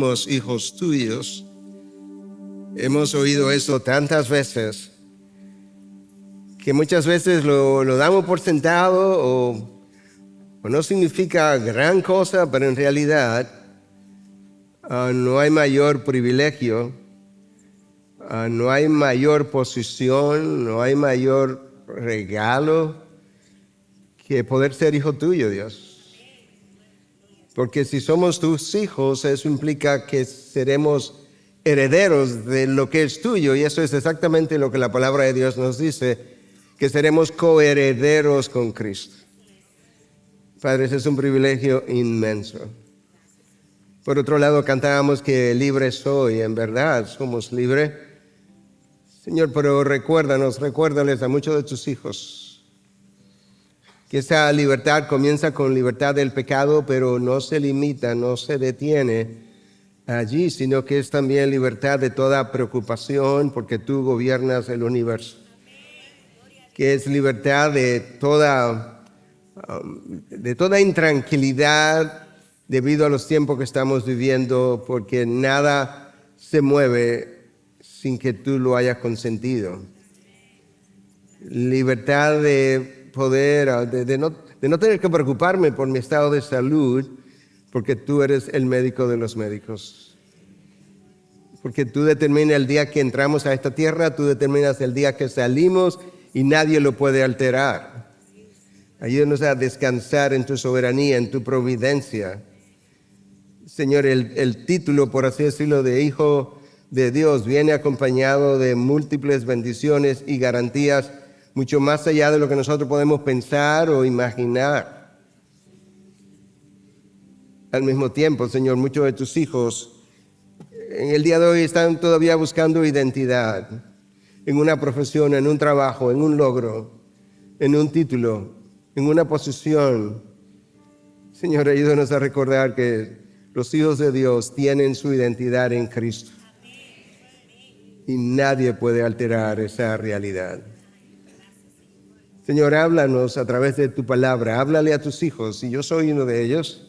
somos hijos tuyos. Hemos oído eso tantas veces que muchas veces lo damos por sentado o no significa gran cosa, pero en realidad no hay mayor privilegio, no hay mayor posición, no hay mayor regalo que poder ser hijo tuyo, Dios. Porque si somos tus hijos, eso implica que seremos herederos de lo que es tuyo, y eso es exactamente lo que la palabra de Dios nos dice, que seremos coherederos con Cristo. Padre, ese es un privilegio inmenso. Por otro lado, cantábamos que libre soy, en verdad somos libres. Señor, pero recuérdales a muchos de tus hijos que esa libertad comienza con libertad del pecado, pero no se limita, no se detiene allí, sino que es también libertad de toda preocupación, porque tú gobiernas el universo. Que es libertad de toda intranquilidad debido a los tiempos que estamos viviendo, porque nada se mueve sin que tú lo hayas consentido. Libertad de poder, de no tener que preocuparme por mi estado de salud, porque tú eres el médico de los médicos. Porque tú determinas el día que entramos a esta tierra, tú determinas el día que salimos y nadie lo puede alterar. Ayúdanos a descansar en tu soberanía, en tu providencia. Señor, el título, por así decirlo, de hijo de Dios viene acompañado de múltiples bendiciones y garantías, mucho más allá de lo que nosotros podemos pensar o imaginar. Al mismo tiempo, Señor, muchos de tus hijos en el día de hoy están todavía buscando identidad en una profesión, en un trabajo, en un logro, en un título, en una posición. Señor, ayúdanos a recordar que los hijos de Dios tienen su identidad en Cristo y nadie puede alterar esa realidad. Señor, háblanos a través de tu palabra, háblale a tus hijos, y yo soy uno de ellos.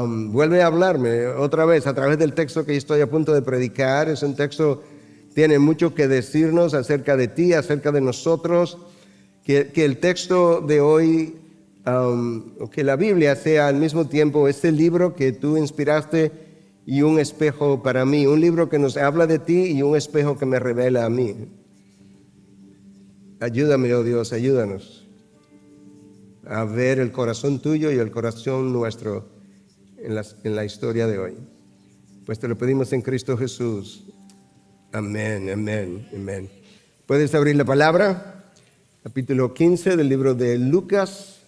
Vuelve a hablarme otra vez a través del texto que estoy a punto de predicar. Es un texto que tiene mucho que decirnos acerca de ti, acerca de nosotros. Que el texto de hoy, que la Biblia sea al mismo tiempo este libro que tú inspiraste y un espejo para mí, un libro que nos habla de ti y un espejo que me revela a mí. Ayúdame, oh Dios, ayúdanos a ver el corazón tuyo y el corazón nuestro en la historia de hoy. Pues te lo pedimos en Cristo Jesús. Amén, amén, amén. ¿Puedes abrir la palabra? Capítulo 15 del libro de Lucas.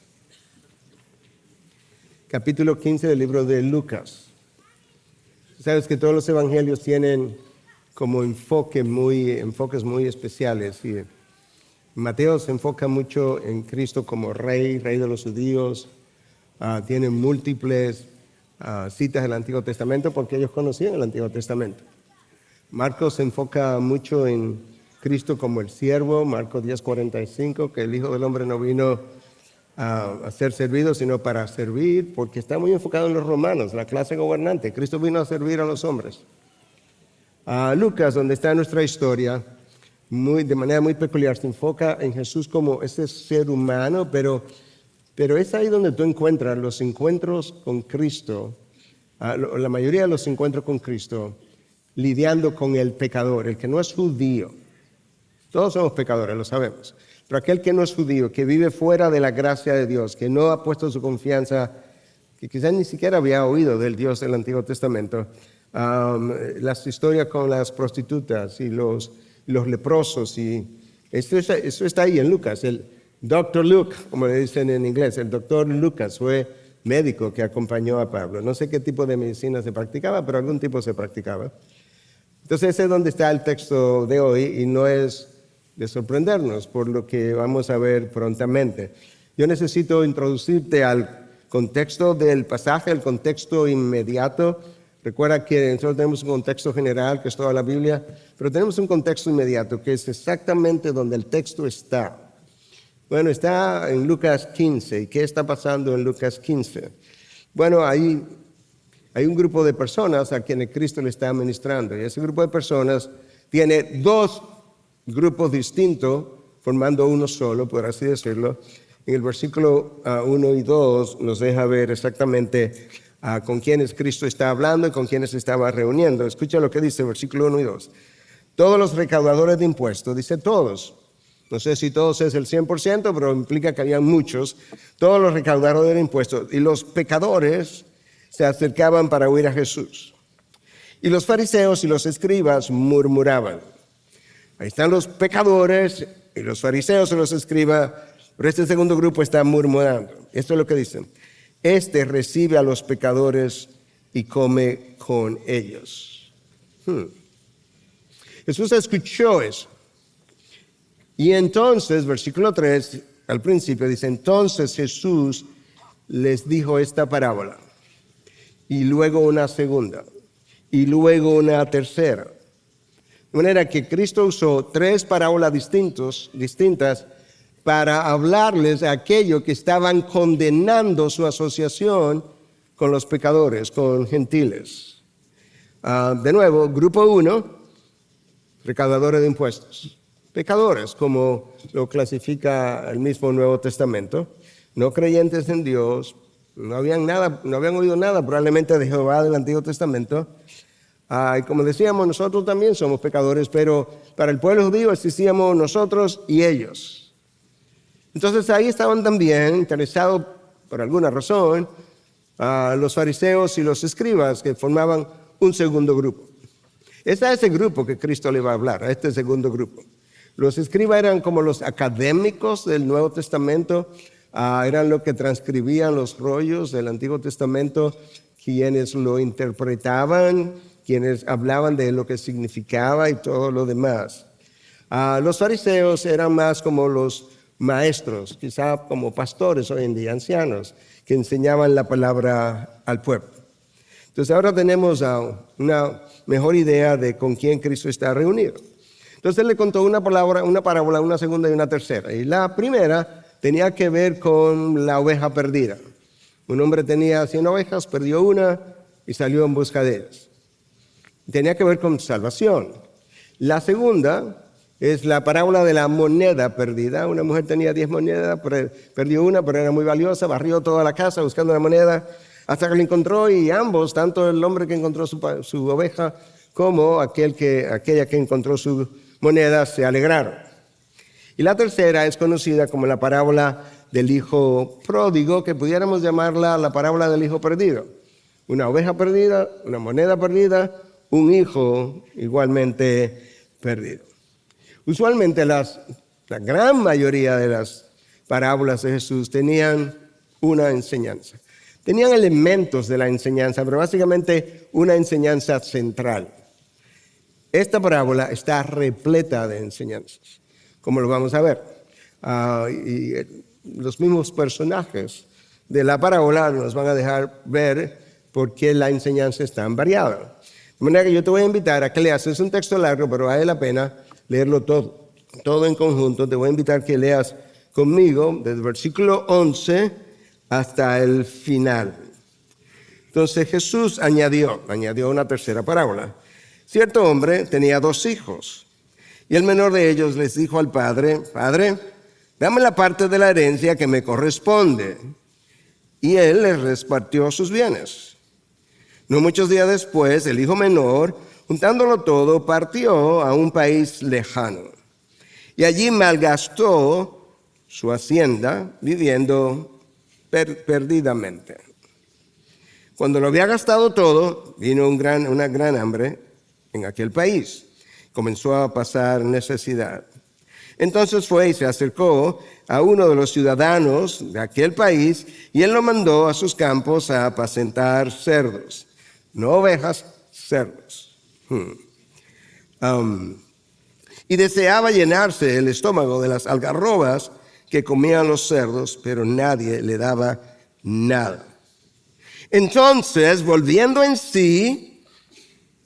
Capítulo 15 del libro de Lucas. Sabes que todos los evangelios tienen como enfoques muy especiales. Y Mateo se enfoca mucho en Cristo como rey de los judíos. Tiene múltiples citas del Antiguo Testamento porque ellos conocían el Antiguo Testamento. Marcos se enfoca mucho en Cristo como el siervo, Marcos 10:45, que el Hijo del Hombre no vino a ser servido, sino para servir, porque está muy enfocado en los romanos, la clase gobernante. Cristo vino a servir a los hombres. Lucas, donde está nuestra historia, de manera muy peculiar, se enfoca en Jesús como ese ser humano, pero es ahí donde tú encuentras los encuentros con Cristo, la mayoría de los encuentros con Cristo, lidiando con el pecador, el que no es judío. Todos somos pecadores, lo sabemos. Pero aquel que no es judío, que vive fuera de la gracia de Dios, que no ha puesto su confianza, que quizás ni siquiera había oído del Dios del Antiguo Testamento, las historias con las prostitutas y los leprosos, y eso está ahí en Lucas. El Dr. Luke, como le dicen en inglés, el doctor Lucas fue médico que acompañó a Pablo. No sé qué tipo de medicina se practicaba, pero algún tipo se practicaba. Entonces ese es donde está el texto de hoy, y no es de sorprendernos por lo que vamos a ver prontamente. Yo necesito introducirte al contexto del pasaje, el contexto inmediato. Recuerda que nosotros tenemos un contexto general, que es toda la Biblia, pero tenemos un contexto inmediato, que es exactamente donde el texto está. Bueno, está en Lucas 15. ¿Y qué está pasando en Lucas 15? Bueno, ahí hay un grupo de personas a quienes Cristo le está ministrando. Y ese grupo de personas tiene dos grupos distintos, formando uno solo, por así decirlo. En el versículo 1 y 2 nos deja ver exactamente con quiénes Cristo está hablando y con quiénes estaba reuniendo. Escucha lo que dice el versículo 1 y 2. Todos los recaudadores de impuestos, dice todos. No sé si todos es el 100%, pero implica que había muchos. Todos los recaudadores de impuestos y los pecadores se acercaban para oír a Jesús. Y los fariseos y los escribas murmuraban. Ahí están los pecadores y los fariseos y los escribas, pero este segundo grupo está murmurando. Esto es lo que dicen. Este recibe a los pecadores y come con ellos. Jesús escuchó eso. Y entonces, versículo 3, al principio dice, entonces Jesús les dijo esta parábola, y luego una segunda, y luego una tercera. De manera que Cristo usó 3 parábolas distintas para hablarles a aquellos que estaban condenando su asociación con los pecadores, con gentiles. De nuevo, grupo 1, recaudadores de impuestos. Pecadores, como lo clasifica el mismo Nuevo Testamento, no creyentes en Dios, no habían oído nada probablemente de Jehová del Antiguo Testamento. Y como decíamos, nosotros también somos pecadores, pero para el pueblo judío existíamos nosotros y ellos. Entonces ahí estaban también interesados, por alguna razón, los fariseos y los escribas, que formaban un segundo grupo. Es a ese grupo que Cristo le va a hablar, a este segundo grupo. Los escribas eran como los académicos del Nuevo Testamento, eran los que transcribían los rollos del Antiguo Testamento, quienes lo interpretaban, quienes hablaban de lo que significaba y todo lo demás. Los fariseos eran más como los maestros, quizá como pastores hoy en día, ancianos, que enseñaban la palabra al pueblo. Entonces ahora tenemos una mejor idea de con quién Cristo está reunido. Entonces él le contó una parábola, una segunda y una tercera. Y la primera tenía que ver con la oveja perdida. Un hombre tenía 100 ovejas, perdió una y salió en busca de ellas. Tenía que ver con salvación. La segunda es la parábola de la moneda perdida. Una mujer tenía 10 monedas, perdió una, pero era muy valiosa, barrió toda la casa buscando la moneda hasta que la encontró, y ambos, tanto el hombre que encontró su oveja como aquella que encontró su moneda, se alegraron. Y la tercera es conocida como la parábola del hijo pródigo, que pudiéramos llamarla la parábola del hijo perdido. Una oveja perdida, una moneda perdida, un hijo igualmente perdido. Usualmente la gran mayoría de las parábolas de Jesús tenían una enseñanza. Tenían elementos de la enseñanza, pero básicamente una enseñanza central. Esta parábola está repleta de enseñanzas, como lo vamos a ver. Y los mismos personajes de la parábola nos van a dejar ver por qué la enseñanza es tan variada. De manera que yo te voy a invitar a que leas. Es un texto largo, pero vale la pena leerlo todo en conjunto. Te voy a invitar a que leas conmigo desde el versículo 11 hasta el final. Entonces Jesús añadió una tercera parábola. Cierto hombre tenía 2 hijos, y el menor de ellos les dijo al padre: Padre, dame la parte de la herencia que me corresponde. Y él les repartió sus bienes. No muchos días después, el hijo menor, juntándolo todo, partió a un país lejano, y allí malgastó su hacienda viviendo perdidamente. Cuando lo había gastado todo, vino una gran hambre en aquel país. Comenzó a pasar necesidad. Entonces fue y se acercó a uno de los ciudadanos de aquel país, y él lo mandó a sus campos a apacentar cerdos. No ovejas, cerdos. Y deseaba llenarse el estómago de las algarrobas que comían los cerdos, pero nadie le daba nada. Entonces, volviendo en sí,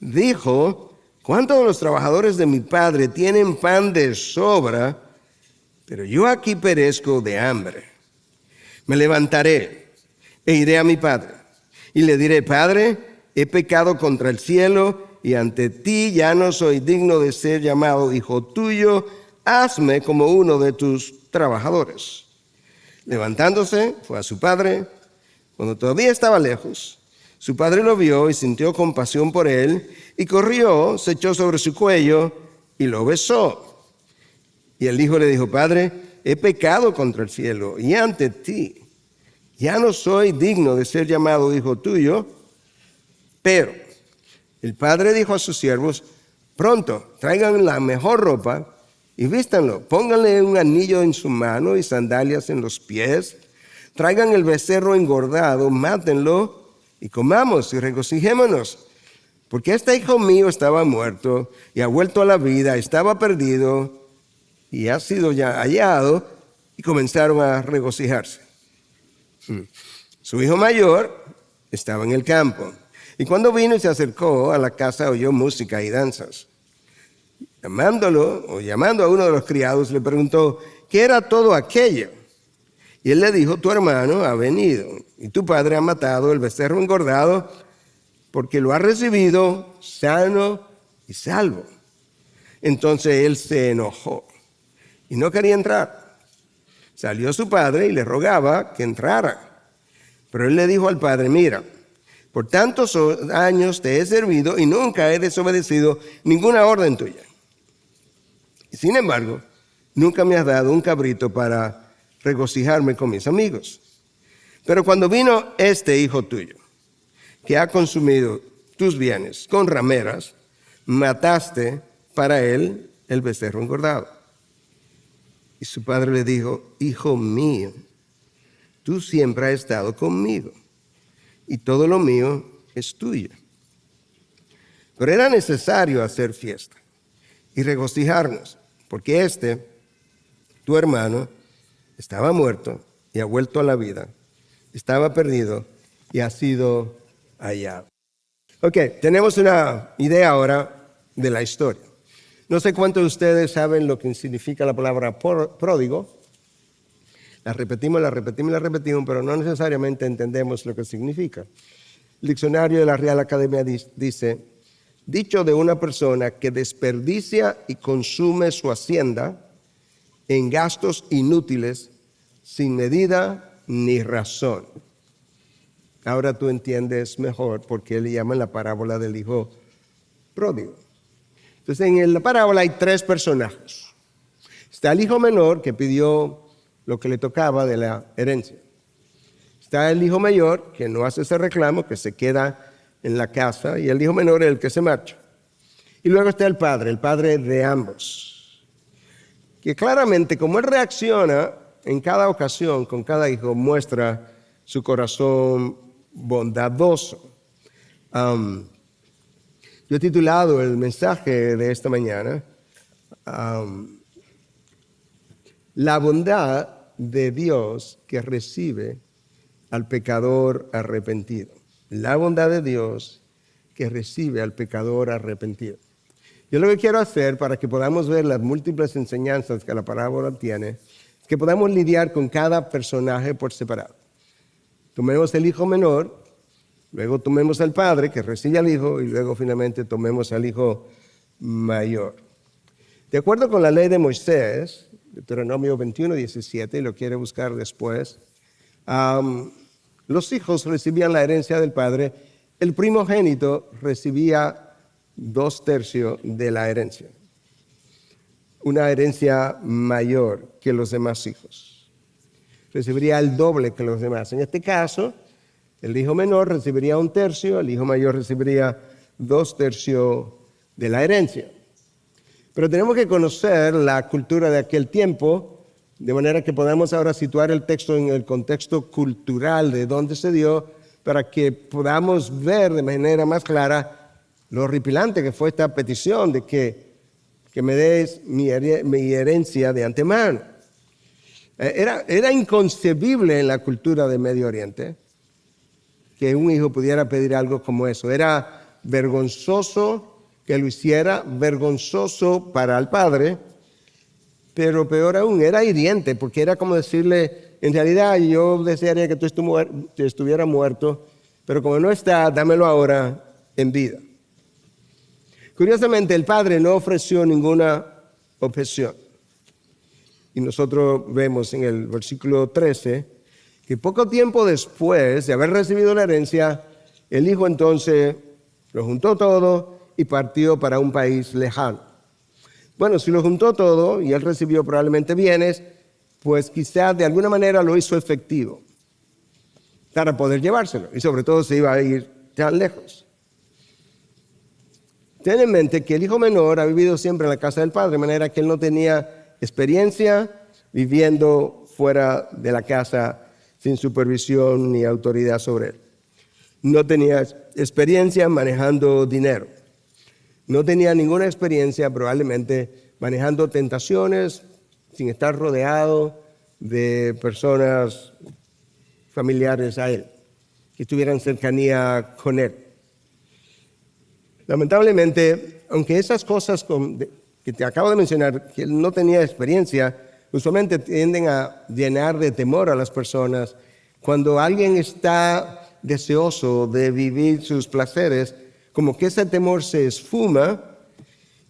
dijo: ¿cuántos de los trabajadores de mi padre tienen pan de sobra, pero yo aquí perezco de hambre? Me levantaré e iré a mi padre, y le diré: Padre, he pecado contra el cielo y ante ti ya no soy digno de ser llamado hijo tuyo, hazme como uno de tus trabajadores. Levantándose, fue a su padre. Cuando todavía estaba lejos, su padre lo vio y sintió compasión por él, y corrió, se echó sobre su cuello y lo besó. Y el hijo le dijo: Padre, he pecado contra el cielo y ante ti. Ya no soy digno de ser llamado hijo tuyo. Pero el padre dijo a sus siervos: pronto, traigan la mejor ropa y vístanlo. Pónganle un anillo en su mano y sandalias en los pies. Traigan el becerro engordado, mátenlo y comamos y regocijémonos. Porque este hijo mío estaba muerto y ha vuelto a la vida, estaba perdido y ha sido ya hallado, y comenzaron a regocijarse. Su hijo mayor estaba en el campo, y cuando vino y se acercó a la casa oyó música y danzas. Llamando a uno de los criados, le preguntó: ¿qué era todo aquello? Y él le dijo: tu hermano ha venido y tu padre ha matado el becerro engordado porque lo ha recibido sano y salvo. Entonces él se enojó y no quería entrar. Salió su padre y le rogaba que entrara. Pero él le dijo al padre: mira, por tantos años te he servido y nunca he desobedecido ninguna orden tuya. Y sin embargo, nunca me has dado un cabrito para regocijarme con mis amigos. Pero cuando vino este hijo tuyo, que ha consumido tus bienes con rameras, mataste para él el becerro engordado. Y su padre le dijo: hijo mío, tú siempre has estado conmigo y todo lo mío es tuyo. Pero era necesario hacer fiesta y regocijarnos, porque tu hermano, estaba muerto y ha vuelto a la vida, estaba perdido y ha sido hallado. Ok, tenemos una idea ahora de la historia. No sé cuántos de ustedes saben lo que significa la palabra pródigo. La repetimos, pero no necesariamente entendemos lo que significa. El diccionario de la Real Academia dice: dicho de una persona que desperdicia y consume su hacienda en gastos inútiles, sin medida ni razón. Ahora tú entiendes mejor por qué le llaman la parábola del hijo pródigo. Entonces, en la parábola hay tres personajes. Está el hijo menor, que pidió lo que le tocaba de la herencia. Está el hijo mayor, que no hace ese reclamo, que se queda en la casa, y el hijo menor es el que se marcha. Y luego está el padre de ambos, que claramente, como él reacciona en cada ocasión con cada hijo, muestra su corazón bondadoso. Yo he titulado el mensaje de esta mañana: la bondad de Dios que recibe al pecador arrepentido. La bondad de Dios que recibe al pecador arrepentido. Yo lo que quiero hacer, para que podamos ver las múltiples enseñanzas que la parábola tiene, es que podamos lidiar con cada personaje por separado. Tomemos el hijo menor, luego tomemos al padre que recibe al hijo, y luego finalmente tomemos al hijo mayor. De acuerdo con la ley de Moisés, Deuteronomio 21:17, y lo quiere buscar después, los hijos recibían la herencia del padre. El primogénito recibía 2/3 de la herencia, una herencia mayor que los demás hijos. Recibiría el doble que los demás. En este caso, el hijo menor recibiría 1/3, el hijo mayor recibiría 2/3 de la herencia. Pero tenemos que conocer la cultura de aquel tiempo, de manera que podamos ahora situar el texto en el contexto cultural de dónde se dio, para que podamos ver de manera más clara lo horripilante que fue esta petición de que me des mi herencia de antemano. Era inconcebible en la cultura de Medio Oriente que un hijo pudiera pedir algo como eso. Era vergonzoso que lo hiciera, vergonzoso para el padre, pero peor aún, era hiriente, porque era como decirle: en realidad yo desearía que tú estuvieras muerto, pero como no está, dámelo ahora en vida. Curiosamente, el padre no ofreció ninguna objeción. Y nosotros vemos en el versículo 13 que poco tiempo después de haber recibido la herencia, el hijo entonces lo juntó todo y partió para un país lejano. Bueno, si lo juntó todo y él recibió probablemente bienes, pues quizás de alguna manera lo hizo efectivo para poder llevárselo. Y sobre todo se iba a ir tan lejos. Ten en mente que el hijo menor ha vivido siempre en la casa del padre, de manera que él no tenía experiencia viviendo fuera de la casa sin supervisión ni autoridad sobre él. No tenía experiencia manejando dinero. No tenía ninguna experiencia probablemente manejando tentaciones sin estar rodeado de personas familiares a él, que tuvieran cercanía con él. Lamentablemente, aunque esas cosas que te acabo de mencionar, que él no tenía experiencia, usualmente tienden a llenar de temor a las personas. Cuando alguien está deseoso de vivir sus placeres, como que ese temor se esfuma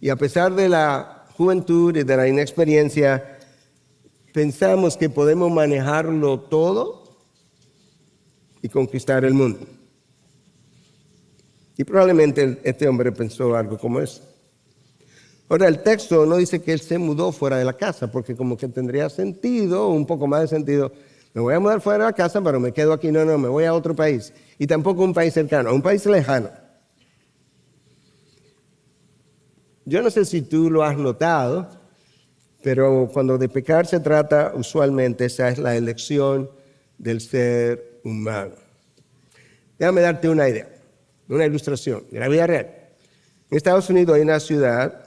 y a pesar de la juventud y de la inexperiencia, pensamos que podemos manejarlo todo y conquistar el mundo. Y probablemente este hombre pensó algo como eso. Ahora, el texto no dice que él se mudó fuera de la casa, porque como que tendría sentido, un poco más de sentido, me voy a mudar fuera de la casa, pero me quedo aquí. No, me voy a otro país. Y tampoco un país cercano, a un país lejano. Yo no sé si tú lo has notado, pero cuando de pecar se trata, usualmente esa es la elección del ser humano. Déjame darte una idea, una ilustración de la vida real. En Estados Unidos hay una ciudad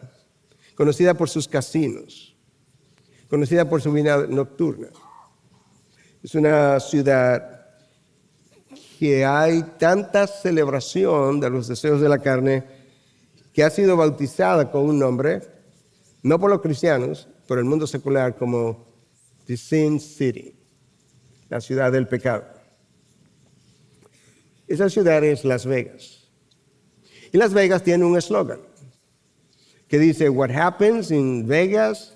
conocida por sus casinos, conocida por su vida nocturna. Es una ciudad que hay tanta celebración de los deseos de la carne que ha sido bautizada con un nombre, no por los cristianos, por el mundo secular, como The Sin City, la ciudad del pecado. Esa ciudad es Las Vegas. Y Las Vegas tiene un eslogan que dice, "What happens in Vegas,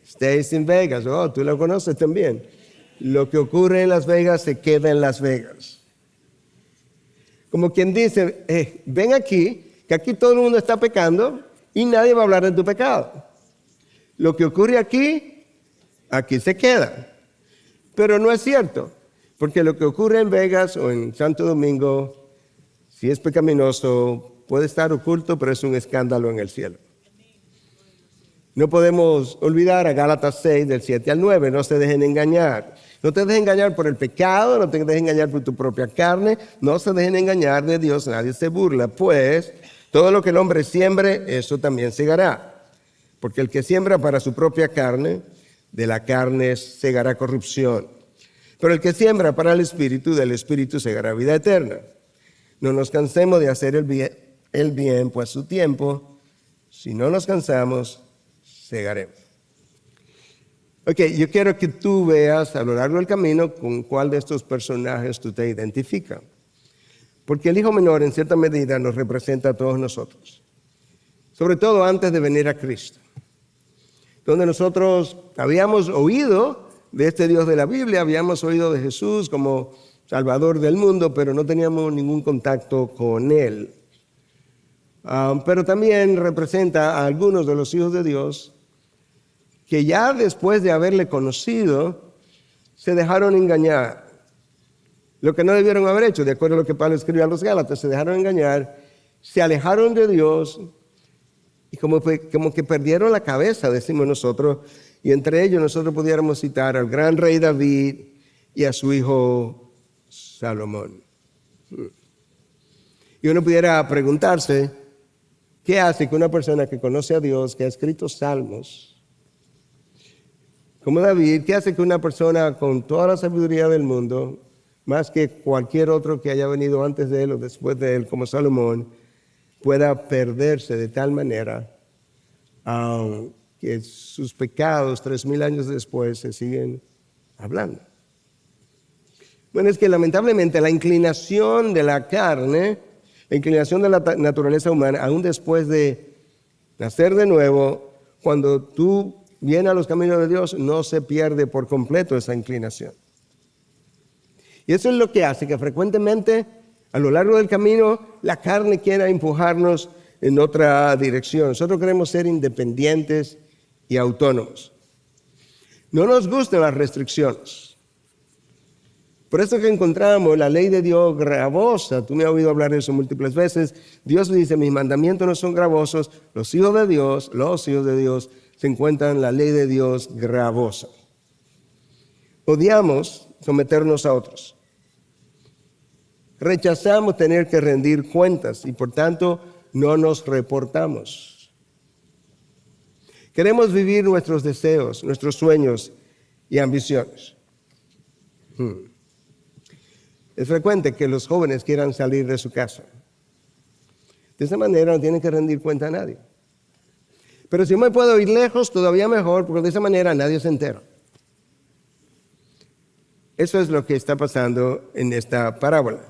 stays in Vegas." Oh, tú lo conoces también. Lo que ocurre en Las Vegas se queda en Las Vegas. Como quien dice, ven aquí, que aquí todo el mundo está pecando y nadie va a hablar de tu pecado. Lo que ocurre aquí, aquí se queda. Pero no es cierto, porque lo que ocurre en Vegas o en Santo Domingo, si es pecaminoso, puede estar oculto, pero es un escándalo en el cielo. No podemos olvidar a Gálatas 6, del 7 al 9, no se dejen engañar. No te dejes engañar por el pecado, no te dejes engañar por tu propia carne, no se dejen engañar de Dios, nadie se burla, pues todo lo que el hombre siembre, eso también segará. Porque el que siembra para su propia carne, de la carne segará corrupción. Pero el que siembra para el Espíritu, del Espíritu segará vida eterna. No nos cansemos de hacer el bien, pues su tiempo, si no nos cansamos, segaremos. Ok, yo quiero que tú veas a lo largo del camino con cuál de estos personajes tú te identificas. Porque el hijo menor en cierta medida nos representa a todos nosotros. Sobre todo antes de venir a Cristo. Donde nosotros habíamos oído de este Dios de la Biblia, habíamos oído de Jesús como Salvador del mundo, pero no teníamos ningún contacto con Él. Pero también representa a algunos de los hijos de Dios que ya después de haberle conocido, se dejaron engañar. Lo que no debieron haber hecho, de acuerdo a lo que Pablo escribió a los Gálatas, se dejaron engañar, se alejaron de Dios y como que perdieron la cabeza, decimos nosotros, y entre ellos nosotros pudiéramos citar al gran rey David y a su hijo Salomón. Y uno pudiera preguntarse, ¿qué hace que una persona que conoce a Dios, que ha escrito salmos, como David, qué hace que una persona con toda la sabiduría del mundo, más que cualquier otro que haya venido antes de él o después de él, como Salomón, pueda perderse de tal manera que sus pecados 3,000 años después se siguen hablando? Bueno, es que lamentablemente la inclinación de la carne la inclinación de la naturaleza humana, aún después de nacer de nuevo, cuando tú vienes a los caminos de Dios, no se pierde por completo esa inclinación. Y eso es lo que hace que frecuentemente, a lo largo del camino, la carne quiera empujarnos en otra dirección. Nosotros queremos ser independientes y autónomos. No nos gustan las restricciones. Por eso que encontramos la ley de Dios gravosa. Tú me has oído hablar de eso múltiples veces. Dios dice, mis mandamientos no son gravosos. Los hijos de Dios se encuentran en la ley de Dios gravosa. Odiamos someternos a otros. Rechazamos tener que rendir cuentas y por tanto no nos reportamos. Queremos vivir nuestros deseos, nuestros sueños y ambiciones. Es frecuente que los jóvenes quieran salir de su casa. De esa manera no tienen que rendir cuenta a nadie. Pero si yo me puedo ir lejos, todavía mejor, porque de esa manera nadie se entera. Eso es lo que está pasando en esta parábola.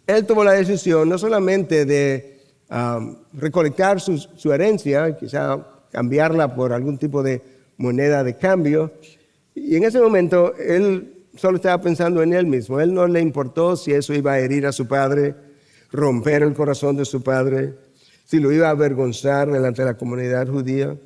Él tomó la decisión no solamente de recolectar su herencia, quizá cambiarla por algún tipo de moneda de cambio, y en ese momento él solo estaba pensando en él mismo. Él no le importó si eso iba a herir a su padre, romper el corazón de su padre, si lo iba a avergonzar delante de la comunidad judía.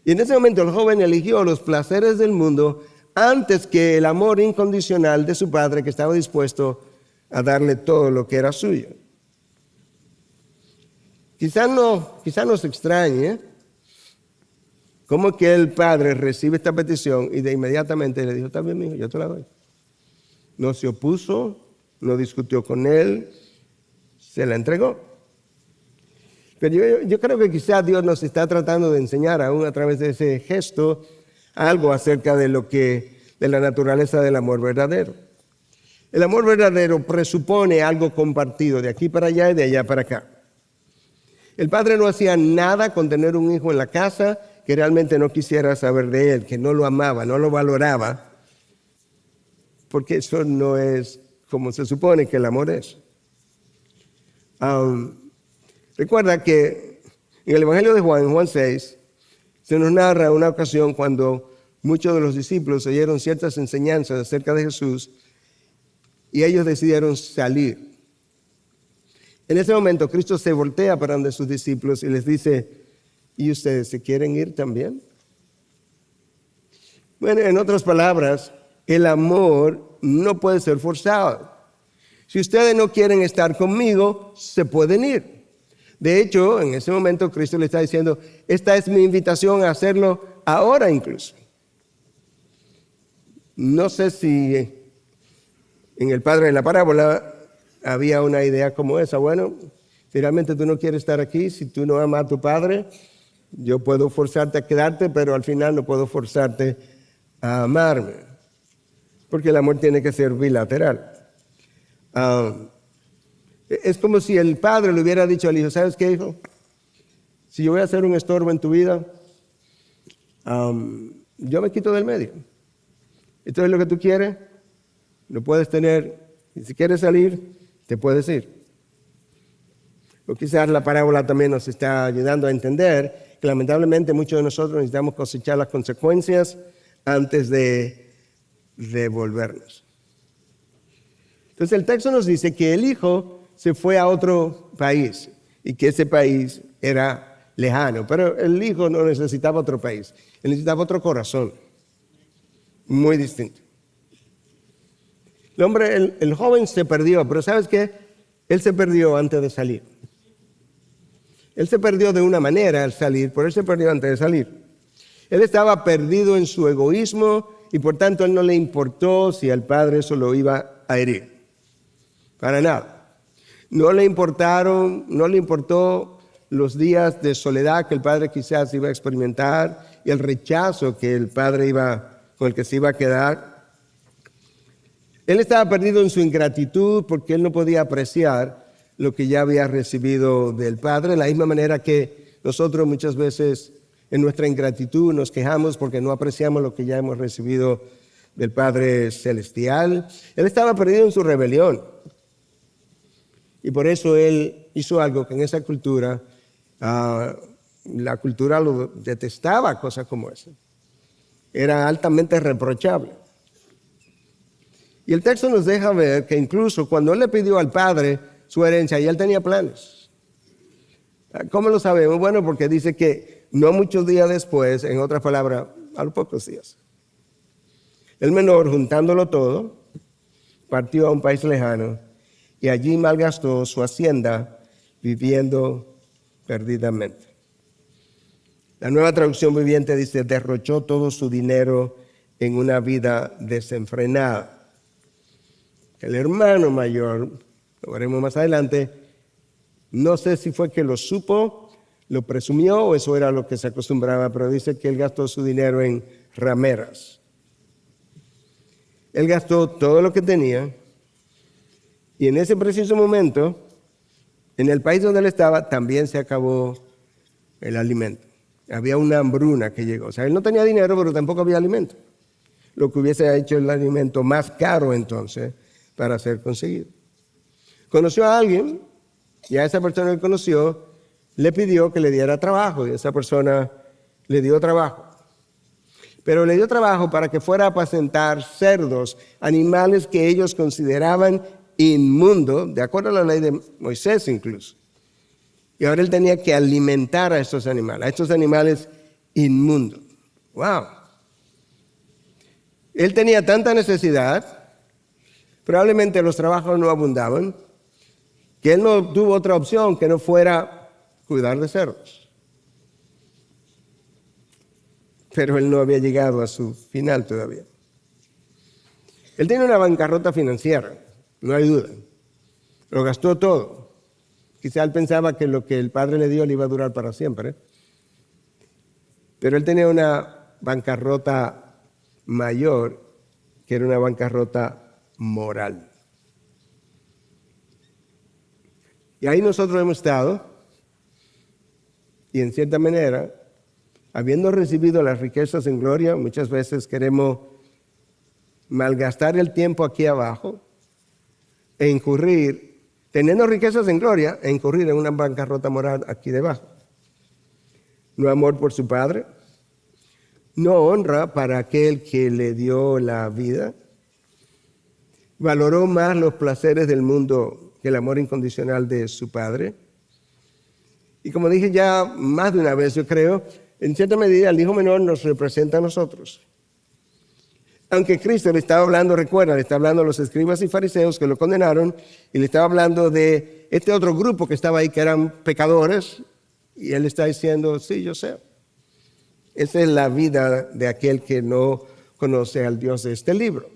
Y en ese momento el joven eligió los placeres del mundo antes que el amor incondicional de su padre, que estaba dispuesto a darle todo lo que era suyo. Quizá nos extrañe cómo que el padre recibe esta petición y de inmediatamente le dijo, está bien, mijo, yo te la doy. No se opuso, no discutió con él, se la entregó. Pero yo creo que quizá Dios nos está tratando de enseñar aún a través de ese gesto algo acerca de la naturaleza del amor verdadero. El amor verdadero presupone algo compartido de aquí para allá y de allá para acá. El padre no hacía nada con tener un hijo en la casa que realmente no quisiera saber de él, que no lo amaba, no lo valoraba, porque eso no es como se supone que el amor es. Recuerda que en el Evangelio de Juan, en Juan 6, se nos narra una ocasión cuando muchos de los discípulos oyeron ciertas enseñanzas acerca de Jesús y ellos decidieron salir. En ese momento Cristo se voltea para donde sus discípulos y les dice, ¿y ustedes se quieren ir también? Bueno, en otras palabras, el amor no puede ser forzado. Si ustedes no quieren estar conmigo, se pueden ir. De hecho, en ese momento Cristo le está diciendo, esta es mi invitación a hacerlo ahora incluso. No sé si en el padre de la parábola había una idea como esa. Bueno, si realmente tú no quieres estar aquí, si tú no amas a tu padre, yo puedo forzarte a quedarte, pero al final no puedo forzarte a amarme. Porque el amor tiene que ser bilateral. Es como si el padre le hubiera dicho al hijo, ¿sabes qué, hijo? Si yo voy a ser un estorbo en tu vida, yo me quito del medio. Esto es lo que tú quieres, lo puedes tener. Y si quieres salir, te puedes ir. O quizás la parábola también nos está ayudando a entender que lamentablemente muchos de nosotros necesitamos cosechar las consecuencias antes de devolvernos. Entonces el texto nos dice que el hijo se fue a otro país y que ese país era lejano, pero el hijo no necesitaba otro país, él necesitaba otro corazón, muy distinto. El joven se perdió, pero ¿sabes qué? Él se perdió antes de salir. Él se perdió de una manera al salir, pero él se perdió antes de salir. Él estaba perdido en su egoísmo y por tanto él no le importó si al padre eso lo iba a herir. Para nada. No le importó los días de soledad que el padre quizás iba a experimentar y el rechazo que el padre con el que se iba a quedar. Él estaba perdido en su ingratitud porque él no podía apreciar lo que ya había recibido del Padre, de la misma manera que nosotros muchas veces en nuestra ingratitud nos quejamos porque no apreciamos lo que ya hemos recibido del Padre Celestial. Él estaba perdido en su rebelión. Y por eso él hizo algo que en esa cultura, la cultura lo detestaba, cosas como esa. Era altamente reprochable. Y el texto nos deja ver que incluso cuando él le pidió al padre su herencia, y él tenía planes. ¿Cómo lo sabemos? Bueno, porque dice que no muchos días después, en otras palabras, a los pocos días, el menor, juntándolo todo, partió a un país lejano y allí malgastó su hacienda viviendo perdidamente. La Nueva Traducción Viviente dice, derrochó todo su dinero en una vida desenfrenada. El hermano mayor, lo veremos más adelante, no sé si fue que lo supo, lo presumió o eso era lo que se acostumbraba, pero dice que él gastó su dinero en rameras. Él gastó todo lo que tenía y en ese preciso momento, en el país donde él estaba, también se acabó el alimento. Había una hambruna que llegó. O sea, él no tenía dinero, pero tampoco había alimento. Lo que hubiese hecho el alimento más caro entonces para ser conseguido. Conoció a alguien y a esa persona que conoció le pidió que le diera trabajo y esa persona le dio trabajo. Pero le dio trabajo para que fuera a apacentar cerdos, animales que ellos consideraban inmundos, de acuerdo a la ley de Moisés incluso. Y ahora él tenía que alimentar a estos animales inmundos. ¡Wow! Él tenía tanta necesidad, probablemente los trabajos no abundaban, que él no tuvo otra opción que no fuera cuidar de cerdos. Pero él no había llegado a su final todavía. Él tiene una bancarrota financiera, no hay duda. Lo gastó todo. Quizá él pensaba que lo que el padre le dio le iba a durar para siempre. Pero él tenía una bancarrota mayor, que era una bancarrota moral. Y ahí nosotros hemos estado, y en cierta manera, habiendo recibido las riquezas en gloria, muchas veces queremos malgastar el tiempo aquí abajo e incurrir, teniendo riquezas en gloria, e incurrir en una bancarrota moral aquí debajo. No amor por su padre, no honra para aquel que le dio la vida, valoró más los placeres del mundo que el amor incondicional de su padre. Y como dije ya más de una vez, yo creo, en cierta medida el hijo menor nos representa a nosotros. Aunque Cristo le estaba hablando, recuerda, le estaba hablando a los escribas y fariseos que lo condenaron y le estaba hablando de este otro grupo que estaba ahí que eran pecadores y él está diciendo, sí, yo sé. Esa es la vida de aquel que no conoce al Dios de este libro.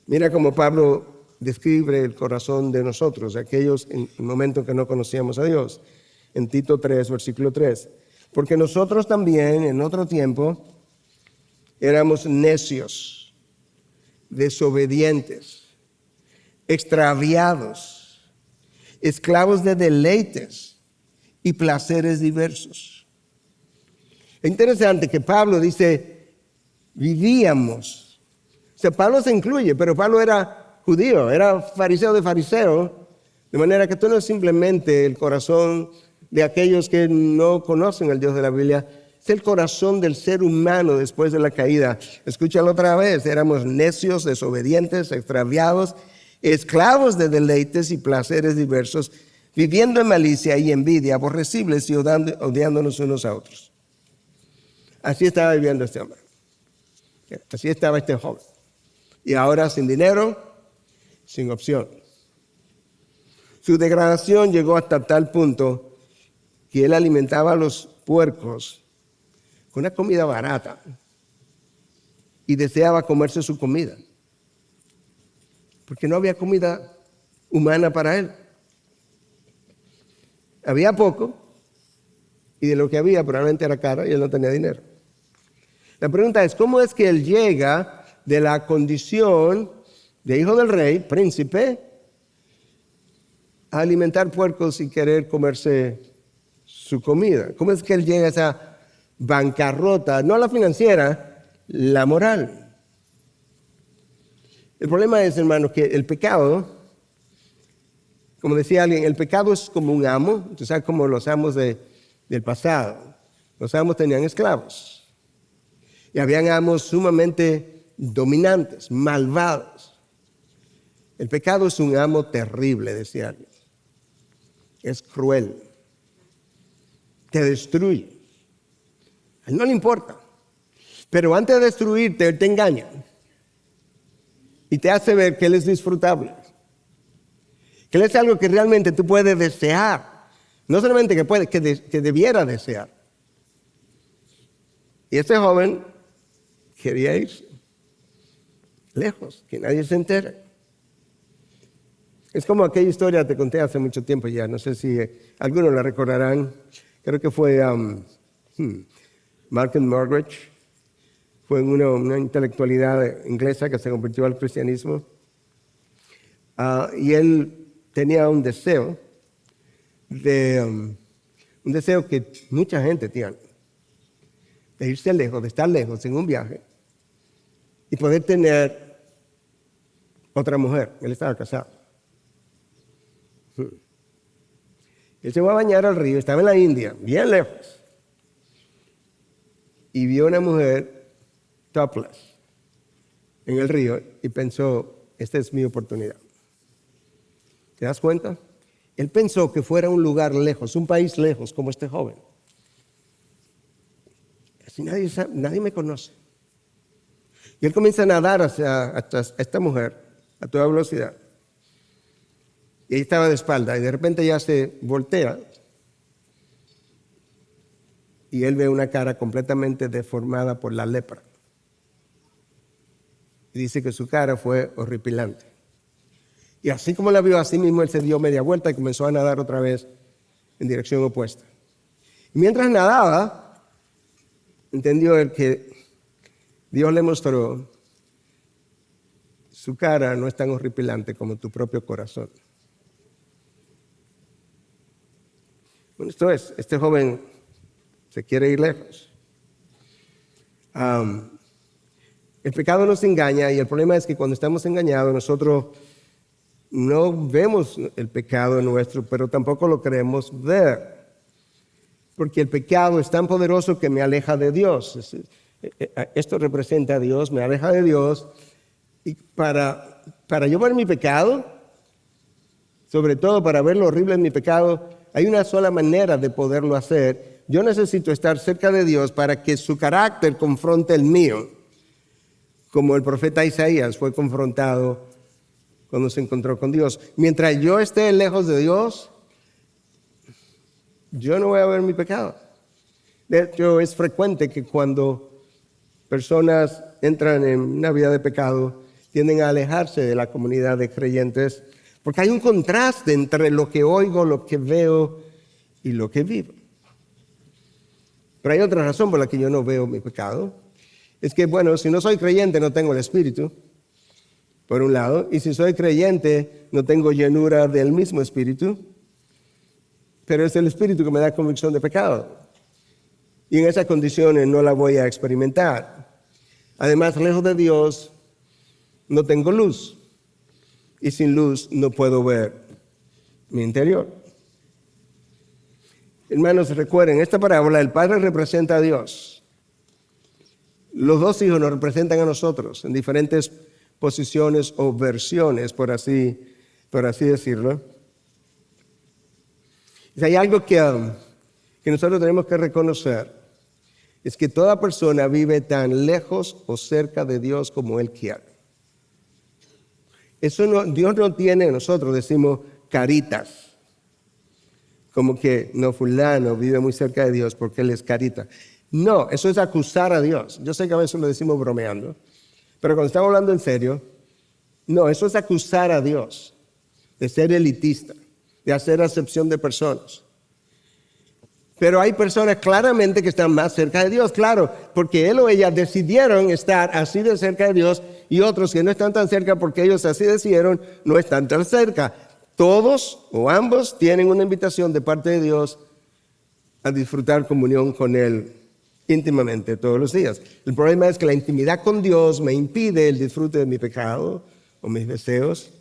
Mira cómo Pablo describe el corazón de nosotros, de aquellos en el momento que no conocíamos a Dios. En Tito 3, versículo 3. Porque nosotros también en otro tiempo éramos necios, desobedientes, extraviados, esclavos de deleites y placeres diversos. Es interesante que Pablo dice, vivíamos. O sea, Pablo se incluye, pero Pablo era judío, era fariseo de fariseos, de manera que esto no es simplemente el corazón de aquellos que no conocen al Dios de la Biblia, es el corazón del ser humano después de la caída. Escúchalo otra vez, éramos necios, desobedientes, extraviados, esclavos de deleites y placeres diversos, viviendo en malicia y envidia, aborrecibles y odiándonos unos a otros. Así estaba viviendo este hombre. Así estaba este joven. Y ahora sin dinero, sin opción. Su degradación llegó hasta tal punto que él alimentaba a los puercos con una comida barata y deseaba comerse su comida, porque no había comida humana para él. Había poco y de lo que había probablemente era caro y él no tenía dinero. La pregunta es, ¿cómo es que él llega de la condición de hijo del rey, príncipe, a alimentar puercos y querer comerse su comida? ¿Cómo es que él llega a esa bancarrota, no la financiera, la moral? El problema es, hermanos, que el pecado Como decía alguien, el pecado es como un amo. Tú sabes, como los amos del pasado. Los amos tenían esclavos. Y habían amos sumamente dominantes, malvados. El pecado es un amo terrible, decía alguien. Es cruel. Te destruye. A él no le importa. Pero antes de destruirte, él te engaña. Y te hace ver que él es disfrutable. Que él es algo que realmente tú puedes desear. No solamente que debiera desear. Y este joven quería irse lejos, que nadie se entere. Es como aquella historia que te conté hace mucho tiempo ya. No sé si algunos la recordarán. Creo que fue Malcolm Muggeridge. Fue una intelectualidad inglesa que se convirtió al cristianismo. Y él tenía un deseo que mucha gente tiene, de irse lejos, de estar lejos en un viaje y poder tener otra mujer. Él estaba casado. Él se fue a bañar al río, estaba en la India, bien lejos, y vio una mujer topless en el río y pensó, esta es mi oportunidad. ¿Te das cuenta? Él pensó que fuera un lugar lejos, un país lejos, como este joven. Así nadie me conoce. Y él comienza a nadar hacia esta mujer a toda velocidad. Y ella estaba de espalda y de repente ya se voltea y él ve una cara completamente deformada por la lepra. Y dice que su cara fue horripilante. Y así como la vio, así mismo él se dio media vuelta y comenzó a nadar otra vez en dirección opuesta. Y mientras nadaba, entendió él que Dios le mostró: su cara no es tan horripilante como tu propio corazón. Bueno, esto es, este joven se quiere ir lejos. El pecado nos engaña y el problema es que cuando estamos engañados nosotros no vemos el pecado nuestro, pero tampoco lo queremos ver. Porque el pecado es tan poderoso que me aleja de Dios. Esto representa a Dios, me aleja de Dios. Y para yo ver mi pecado, sobre todo para ver lo horrible en mi pecado, hay una sola manera de poderlo hacer. Yo necesito estar cerca de Dios para que su carácter confronte el mío, como el profeta Isaías fue confrontado cuando se encontró con Dios. Mientras yo esté lejos de Dios, yo no voy a ver mi pecado. De hecho, es frecuente que cuando personas entran en una vida de pecado, tienden a alejarse de la comunidad de creyentes, porque hay un contraste entre lo que oigo, lo que veo y lo que vivo. Pero hay otra razón por la que yo no veo mi pecado. Es que, bueno, si no soy creyente, no tengo el Espíritu, por un lado, y si soy creyente, no tengo llenura del mismo Espíritu, pero es el Espíritu que me da convicción de pecado. Y en esas condiciones no la voy a experimentar. Además, lejos de Dios, no tengo luz. Y sin luz no puedo ver mi interior. Hermanos, recuerden, esta parábola, el Padre representa a Dios. Los dos hijos nos representan a nosotros en diferentes posiciones o versiones, por así decirlo. Si hay algo que nosotros tenemos que reconocer, es que toda persona vive tan lejos o cerca de Dios como Él quiere. Dios no tiene, nosotros decimos caritas, como que no, fulano vive muy cerca de Dios porque él es carita. No, eso es acusar a Dios. Yo sé que a veces lo decimos bromeando, pero cuando estamos hablando en serio, no, eso es acusar a Dios de ser elitista, de hacer acepción de personas. Pero hay personas claramente que están más cerca de Dios, claro, porque él o ella decidieron estar así de cerca de Dios, y otros que no están tan cerca porque ellos así decidieron no están tan cerca. Todos o ambos tienen una invitación de parte de Dios a disfrutar comunión con Él íntimamente todos los días. El problema es que la intimidad con Dios me impide el disfrute de mi pecado o mis deseos.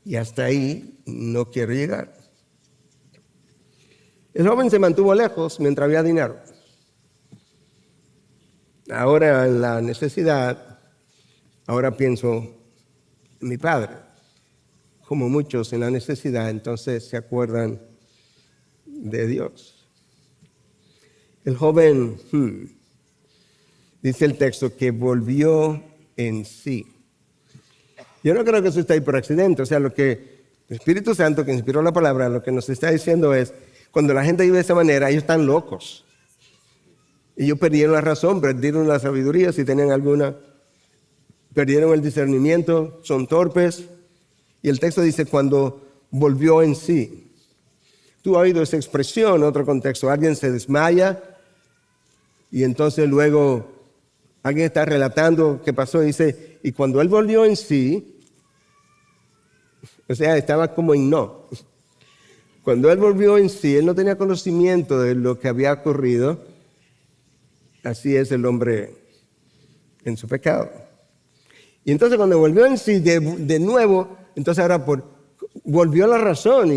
Y hasta ahí no quiero llegar. El joven se mantuvo lejos mientras había dinero. Ahora en la necesidad, ahora pienso en mi padre. Como muchos en la necesidad, entonces se acuerdan de Dios. El joven, dice el texto, que volvió en sí. Yo no creo que eso esté ahí por accidente. O sea, lo que el Espíritu Santo, que inspiró la palabra, lo que nos está diciendo es, cuando la gente vive de esa manera, ellos están locos. Ellos perdieron la razón, perdieron la sabiduría, si tenían alguna. Perdieron el discernimiento, son torpes. Y el texto dice, cuando volvió en sí. Tú has oído esa expresión en otro contexto. Alguien se desmaya y entonces luego alguien está relatando qué pasó y dice, y cuando él volvió en sí, o sea, estaba como en no. Cuando él volvió en sí, él no tenía conocimiento de lo que había ocurrido. Así es el hombre en su pecado. Y entonces cuando volvió en sí de nuevo, entonces ahora volvió a la razón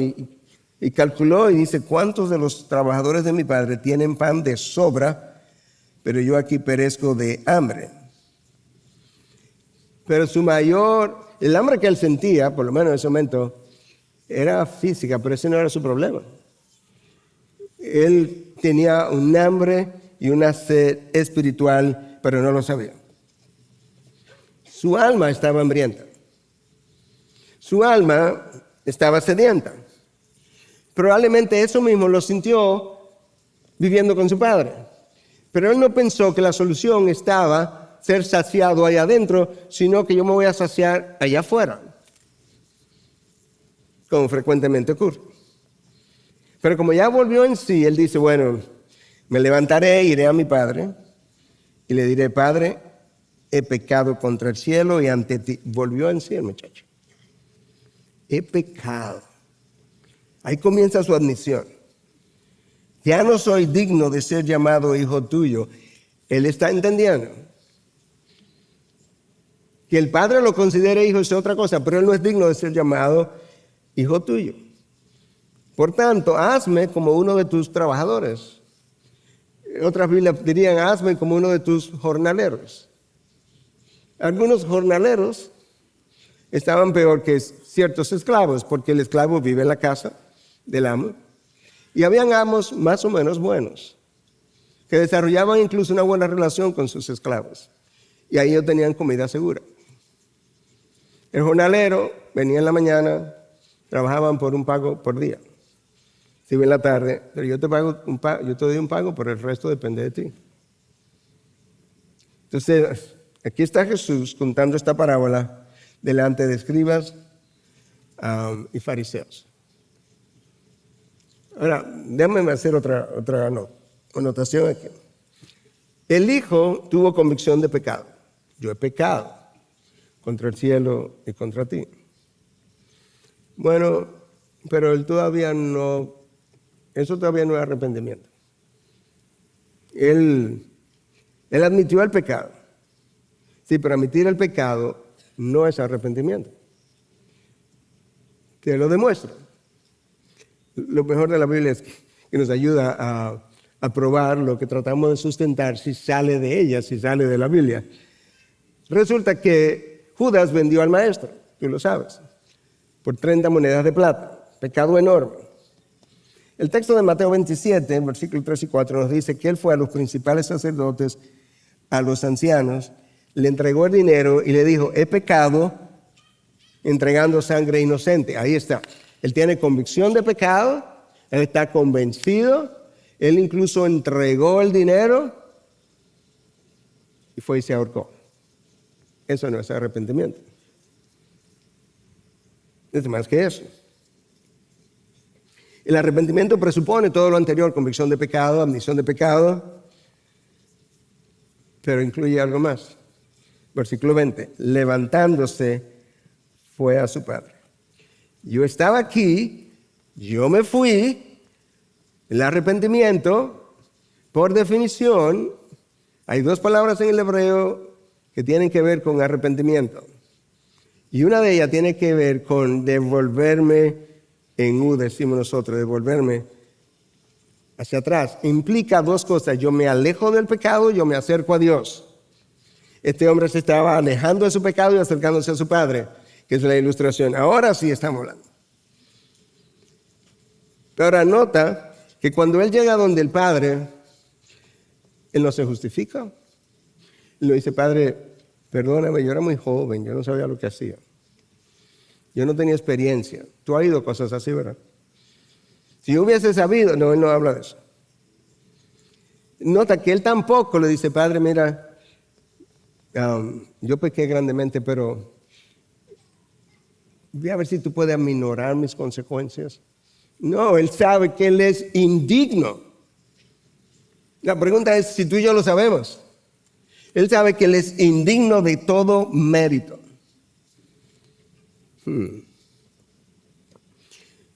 y calculó y dice, ¿cuántos de los trabajadores de mi padre tienen pan de sobra, pero yo aquí perezco de hambre? Pero el hambre que él sentía, por lo menos en ese momento, era física, pero ese no era su problema. Él tenía un hambre y una sed espiritual, pero no lo sabía. Su alma estaba hambrienta. Su alma estaba sedienta. Probablemente eso mismo lo sintió viviendo con su padre. Pero él no pensó que la solución estaba ser saciado allá adentro, sino que yo me voy a saciar allá afuera, como frecuentemente ocurre. Pero como ya volvió en sí, él dice, bueno, me levantaré, iré a mi padre y le diré, Padre, he pecado contra el cielo y ante ti. Volvió en sí el muchacho. He pecado. Ahí comienza su admisión. Ya no soy digno de ser llamado hijo tuyo. Él está entendiendo que el padre lo considere hijo es otra cosa, pero él no es digno de ser llamado hijo tuyo. Por tanto, hazme como uno de tus trabajadores. Otras Biblias dirían, hazme como uno de tus jornaleros. Algunos jornaleros estaban peor que ciertos esclavos, porque el esclavo vive en la casa del amo. Y habían amos más o menos buenos, que desarrollaban incluso una buena relación con sus esclavos. Y ahí ellos tenían comida segura. El jornalero venía en la mañana, trabajaban por un pago por día. Si iba en la tarde, pero yo te doy un pago, pero el resto depende de ti. Entonces, aquí está Jesús contando esta parábola delante de escribas y fariseos. Ahora, déjame hacer otra anotación aquí. El hijo tuvo convicción de pecado. Yo he pecado contra el cielo y contra ti. Bueno, pero eso todavía no es arrepentimiento. Él admitió el pecado. Sí, pero admitir el pecado no es arrepentimiento. Te lo demuestro. Lo mejor de la Biblia es que nos ayuda a probar lo que tratamos de sustentar, si sale de ella, si sale de la Biblia. Resulta que Judas vendió al maestro, tú lo sabes, por 30 monedas de plata. Pecado enorme. El texto de Mateo 27, versículos 3 y 4, nos dice que él fue a los principales sacerdotes, a los ancianos, le entregó el dinero y le dijo, he pecado entregando sangre inocente. Ahí está. Él tiene convicción de pecado, él está convencido, él incluso entregó el dinero y fue y se ahorcó. Eso no es arrepentimiento. Es más que eso. El arrepentimiento presupone todo lo anterior, convicción de pecado, admisión de pecado, pero incluye algo más. Versículo 20, levantándose fue a su padre. Yo estaba aquí, yo me fui. El arrepentimiento, por definición, hay dos palabras en el hebreo que tienen que ver con arrepentimiento. Y una de ellas tiene que ver con devolverme, en U decimos nosotros, devolverme hacia atrás. Implica dos cosas: yo me alejo del pecado, yo me acerco a Dios. Este hombre se estaba alejando de su pecado y acercándose a su Padre, que es la ilustración. Ahora sí estamos hablando. Pero ahora nota que cuando él llega donde el Padre, él no se justifica. Él le dice: Padre, perdóname, yo era muy joven, yo no sabía lo que hacía. Yo no tenía experiencia. Tú has oído cosas así, ¿verdad? Si yo hubiese sabido, no, él no habla de eso. Nota que él tampoco le dice: Padre, mira, yo pequé grandemente, pero voy a ver si tú puedes aminorar mis consecuencias. No, él sabe que él es indigno. La pregunta es si tú y yo lo sabemos. Él sabe que él es indigno de todo mérito.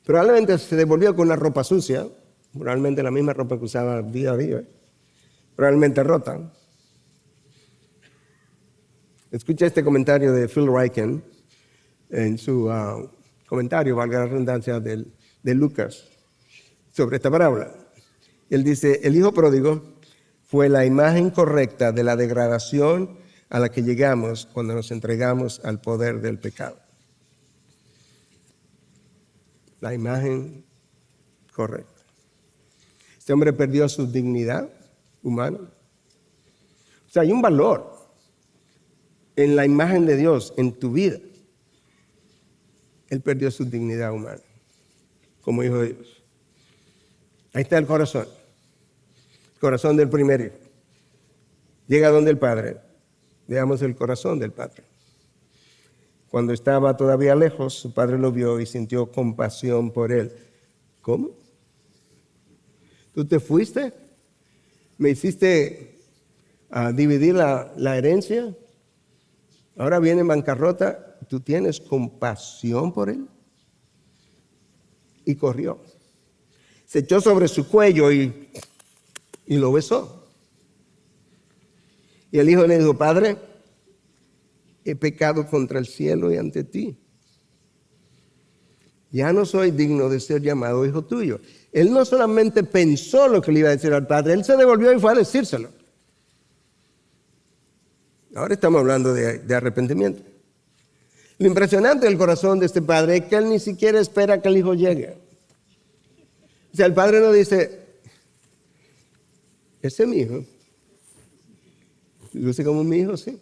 Probablemente se devolvió con una ropa sucia, probablemente la misma ropa que usaba día a día, probablemente rota. Escucha este comentario de Phil Ryken en su comentario, valga la redundancia, de Lucas sobre esta parábola. Él dice: el hijo pródigo fue la imagen correcta de la degradación a la que llegamos cuando nos entregamos al poder del pecado. La imagen correcta. Este hombre perdió su dignidad humana. O sea, hay un valor en la imagen de Dios en tu vida. Él perdió su dignidad humana como hijo de Dios. Ahí está el corazón del primer hijo. Llega donde el Padre. Veamos el corazón del Padre. Cuando estaba todavía lejos, su padre lo vio y sintió compasión por él. ¿Cómo? ¿Tú te fuiste? ¿Me hiciste dividir la herencia? Ahora viene en bancarrota. ¿Tú tienes compasión por él? Y corrió. Se echó sobre su cuello y lo besó. Y el hijo le dijo: Padre, he pecado contra el cielo y ante ti. Ya no soy digno de ser llamado hijo tuyo. Él no solamente pensó lo que le iba a decir al padre, él se devolvió y fue a decírselo. Ahora estamos hablando de arrepentimiento. Lo impresionante del corazón de este padre es que él ni siquiera espera que el hijo llegue. O sea, el padre no dice: ese es mi hijo. Luce como mi hijo, sí.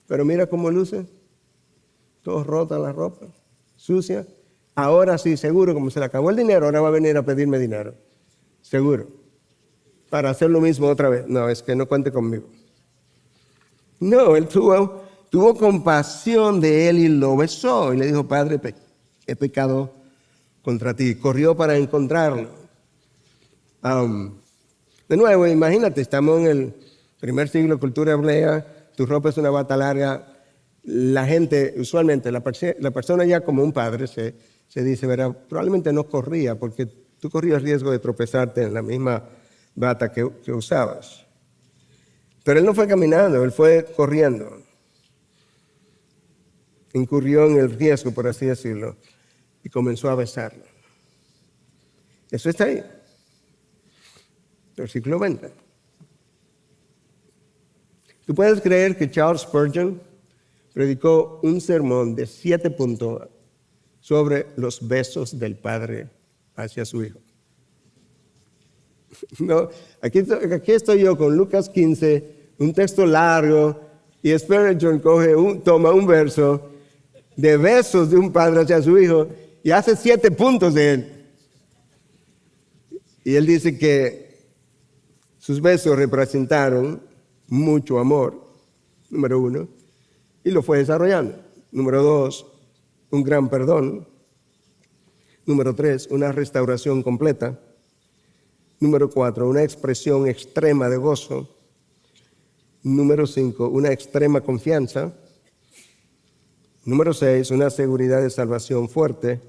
Pero mira cómo luce, todo rota la ropa, sucia. Ahora sí, seguro, como se le acabó el dinero, ahora va a venir a pedirme dinero. Seguro. Para hacer lo mismo otra vez. No, es que no cuente conmigo. No, él tuvo compasión de él y lo besó. Y le dijo: Padre, he pecado contra ti. Corrió para encontrarlo. De nuevo, imagínate, estamos en el primer siglo, cultura hebrea. Tu ropa es una bata larga. La gente, usualmente, la persona ya como un padre se dice, ¿verdad? Probablemente no corría porque tú corrías riesgo de tropezarte en la misma bata que usabas. Pero él no fue caminando, él fue corriendo. Incurrió en el riesgo, por así decirlo, y comenzó a besarlo. Eso está ahí. Versículo 20. ¿Tú puedes creer que Charles Spurgeon predicó un sermón de 7 puntos sobre los besos del padre hacia su hijo? No, aquí estoy yo con Lucas 15, un texto largo, y Spurgeon toma un verso de besos de un padre hacia su hijo y hace 7 puntos de él. Y él dice que sus besos representaron mucho amor, número 1, y lo fue desarrollando. Número 2, un gran perdón. Número 3, una restauración completa. Número 4, una expresión extrema de gozo. Número 5, una extrema confianza. Número 6, una seguridad de salvación fuerte.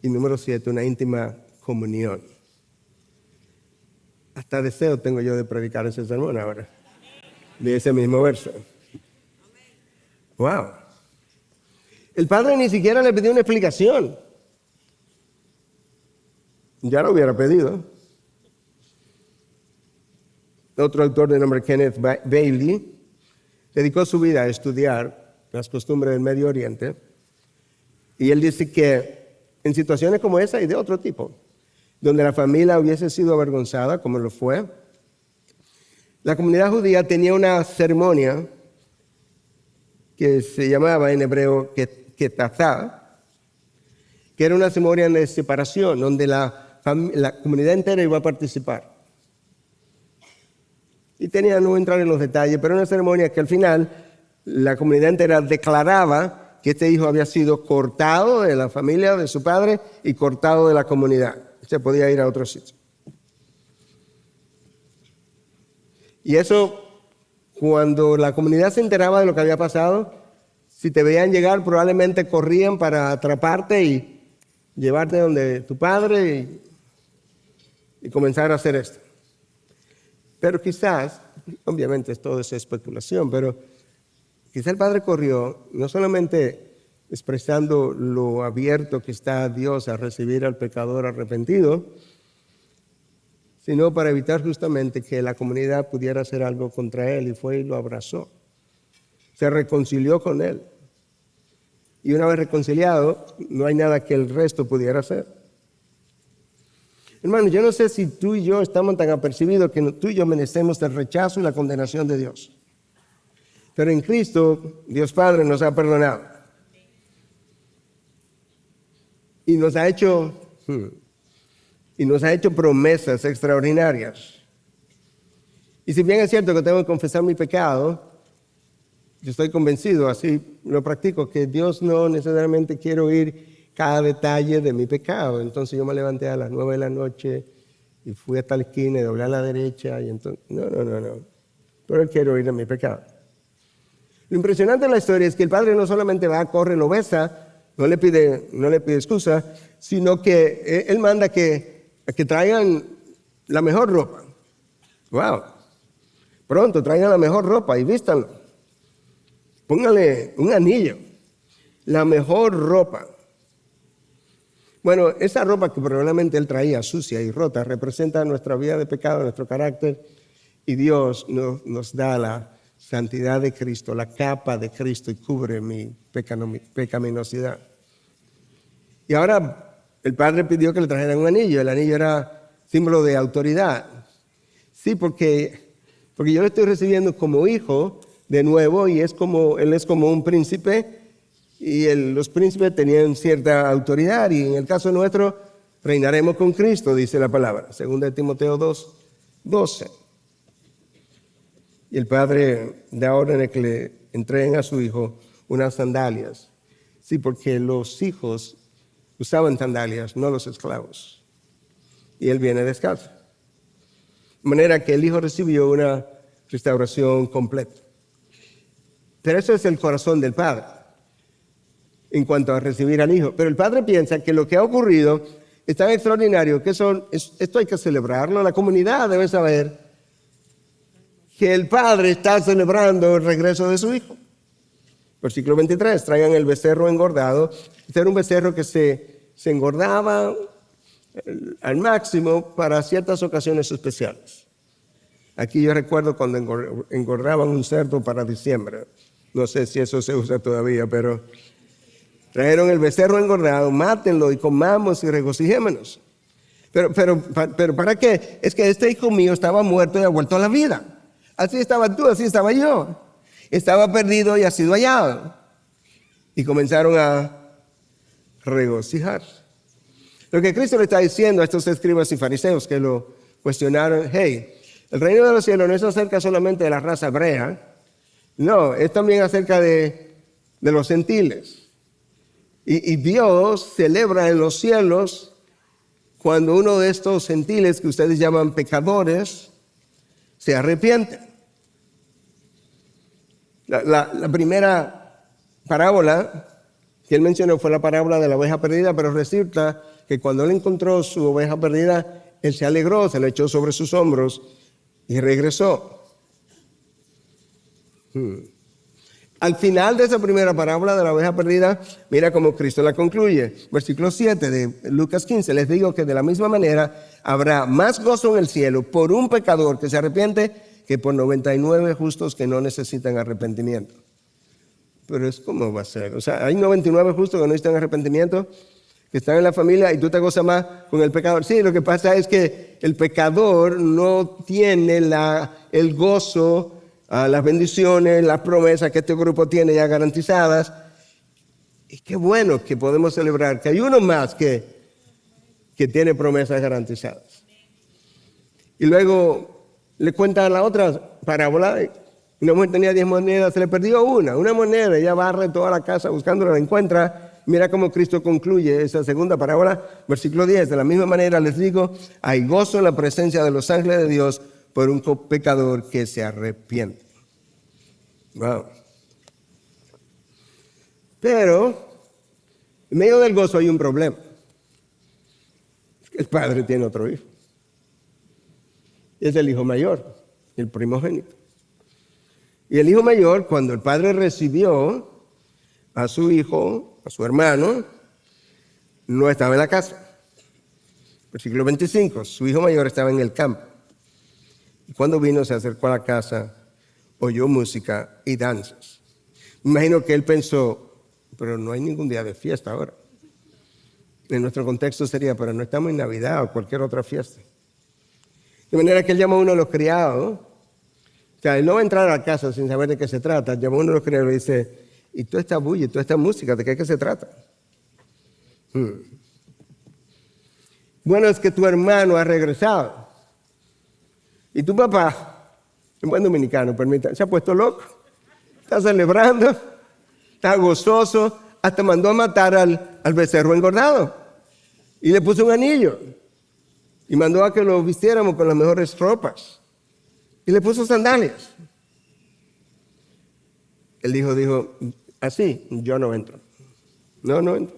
Y número 7, una íntima comunión. Hasta deseo tengo yo de predicar ese sermón ahora, de ese mismo verso. Wow. El padre ni siquiera le pidió una explicación. Ya lo hubiera pedido. Otro autor de nombre Kenneth Bailey dedicó su vida a estudiar las costumbres del Medio Oriente. Y él dice que en situaciones como esa y de otro tipo, donde la familia hubiese sido avergonzada, como lo fue, la comunidad judía tenía una ceremonia que se llamaba en hebreo Ketazá, que era una ceremonia de separación, donde la comunidad entera iba a participar. Y no entrar en los detalles, pero una ceremonia que al final la comunidad entera declaraba que este hijo había sido cortado de la familia de su padre y cortado de la comunidad. Se podía ir a otro sitio. Y eso, cuando la comunidad se enteraba de lo que había pasado, si te veían llegar, probablemente corrían para atraparte y llevarte donde tu padre y comenzar a hacer esto. Pero quizás, obviamente todo es especulación, pero quizás el padre corrió no solamente expresando lo abierto que está Dios a recibir al pecador arrepentido, sino para evitar justamente que la comunidad pudiera hacer algo contra él, y fue y lo abrazó. Se reconcilió con él. Y una vez reconciliado, no hay nada que el resto pudiera hacer. Hermano, yo no sé si tú y yo estamos tan apercibidos que tú y yo merecemos el rechazo y la condenación de Dios. Pero en Cristo, Dios Padre nos ha perdonado. Y nos ha hecho promesas extraordinarias. Y si bien es cierto que tengo que confesar mi pecado, yo estoy convencido, así lo practico, que Dios no necesariamente quiere oír cada detalle de mi pecado. Entonces yo me levanté a las 9 de la noche y fui hasta la esquina y doblé a la derecha. Y entonces, no. Pero Él quiere oír de mi pecado. Lo impresionante de la historia es que el padre no solamente va, corre, lo besa, no le pide excusa, sino que Él manda que traigan la mejor ropa. ¡Wow! Pronto, traigan la mejor ropa y vístanlo. Póngale un anillo. La mejor ropa. Bueno, esa ropa que probablemente él traía sucia y rota representa nuestra vida de pecado, nuestro carácter, y Dios nos da la santidad de Cristo, la capa de Cristo, y cubre mi pecaminosidad. Y ahora el padre pidió que le trajeran un anillo. El anillo era símbolo de autoridad. Sí, porque yo lo estoy recibiendo como hijo de nuevo, y él es como un príncipe. Y los príncipes tenían cierta autoridad, y en el caso nuestro reinaremos con Cristo, dice la palabra, 2 Timoteo 2:12. Y el padre da orden que le entreguen a su hijo unas sandalias. Sí, porque los hijos usaban sandalias, no los esclavos. Y él viene descalzo. De manera que el hijo recibió una restauración completa. Pero eso es el corazón del padre en cuanto a recibir al hijo. Pero el padre piensa que lo que ha ocurrido es tan extraordinario que esto hay que celebrarlo. La comunidad debe saber que el padre está celebrando el regreso de su hijo. Versículo 23, traigan el becerro engordado. Este era un becerro que se engordaba al máximo para ciertas ocasiones especiales. Aquí yo recuerdo cuando engordaban un cerdo para diciembre. No sé si eso se usa todavía, pero trajeron el becerro engordado, mátenlo y comamos y regocijémonos. Pero ¿para qué? Es que este hijo mío estaba muerto y ha vuelto a la vida. Así estaba tú, así estaba yo. Estaba perdido y ha sido hallado. Y comenzaron a regocijarse. Lo que Cristo le está diciendo a estos escribas y fariseos que lo cuestionaron: hey, el reino de los cielos no es acerca solamente de la raza hebrea, no, es también acerca de los gentiles. Y Dios celebra en los cielos cuando uno de estos gentiles que ustedes llaman pecadores se arrepiente. La primera parábola que él mencionó fue la parábola de la oveja perdida, pero resulta que cuando él encontró su oveja perdida, él se alegró, se la echó sobre sus hombros y regresó. Al final de esa primera parábola de la oveja perdida, mira cómo Cristo la concluye. Versículo 7 de Lucas 15. Les digo que de la misma manera habrá más gozo en el cielo por un pecador que se arrepiente que por 99 justos que no necesitan arrepentimiento. Pero es como va a ser. O sea, hay 99 justos que no necesitan arrepentimiento, que están en la familia y tú te gozas más con el pecador. Sí, lo que pasa es que el pecador no tiene el gozo, las bendiciones, las promesas que este grupo tiene ya garantizadas. Y qué bueno que podemos celebrar que hay uno más que tiene promesas garantizadas. Y luego le cuenta la otra parábola. Una mujer tenía 10 monedas, se le perdió una moneda. Ella barre toda la casa buscándola, la encuentra. Mira cómo Cristo concluye esa segunda parábola, versículo 10. De la misma manera les digo, hay gozo en la presencia de los ángeles de Dios por un pecador que se arrepiente. Wow. Pero en medio del gozo hay un problema. El padre tiene otro hijo. Es el hijo mayor, el primogénito. Y el hijo mayor, cuando el padre recibió a su hijo, a su hermano, no estaba en la casa. Versículo 25, su hijo mayor estaba en el campo. Y cuando vino se acercó a la casa, oyó música y danzas. Me imagino que él pensó, pero no hay ningún día de fiesta ahora. En nuestro contexto sería, pero no estamos en Navidad o cualquier otra fiesta. De manera que él llamó a uno de los criados. O sea, él no va a entrar a la casa sin saber de qué se trata. Llamó a uno de los criados y le dice, ¿y toda esta bulla, y toda esta música, de qué se trata? Bueno, es que tu hermano ha regresado. Y tu papá, en buen dominicano, permita, se ha puesto loco. Está celebrando, está gozoso, hasta mandó a matar al becerro engordado. Y le puso un anillo. Y mandó a que lo vistiéramos con las mejores ropas. Y le puso sandalias. El hijo dijo, así, yo no entro. No entro.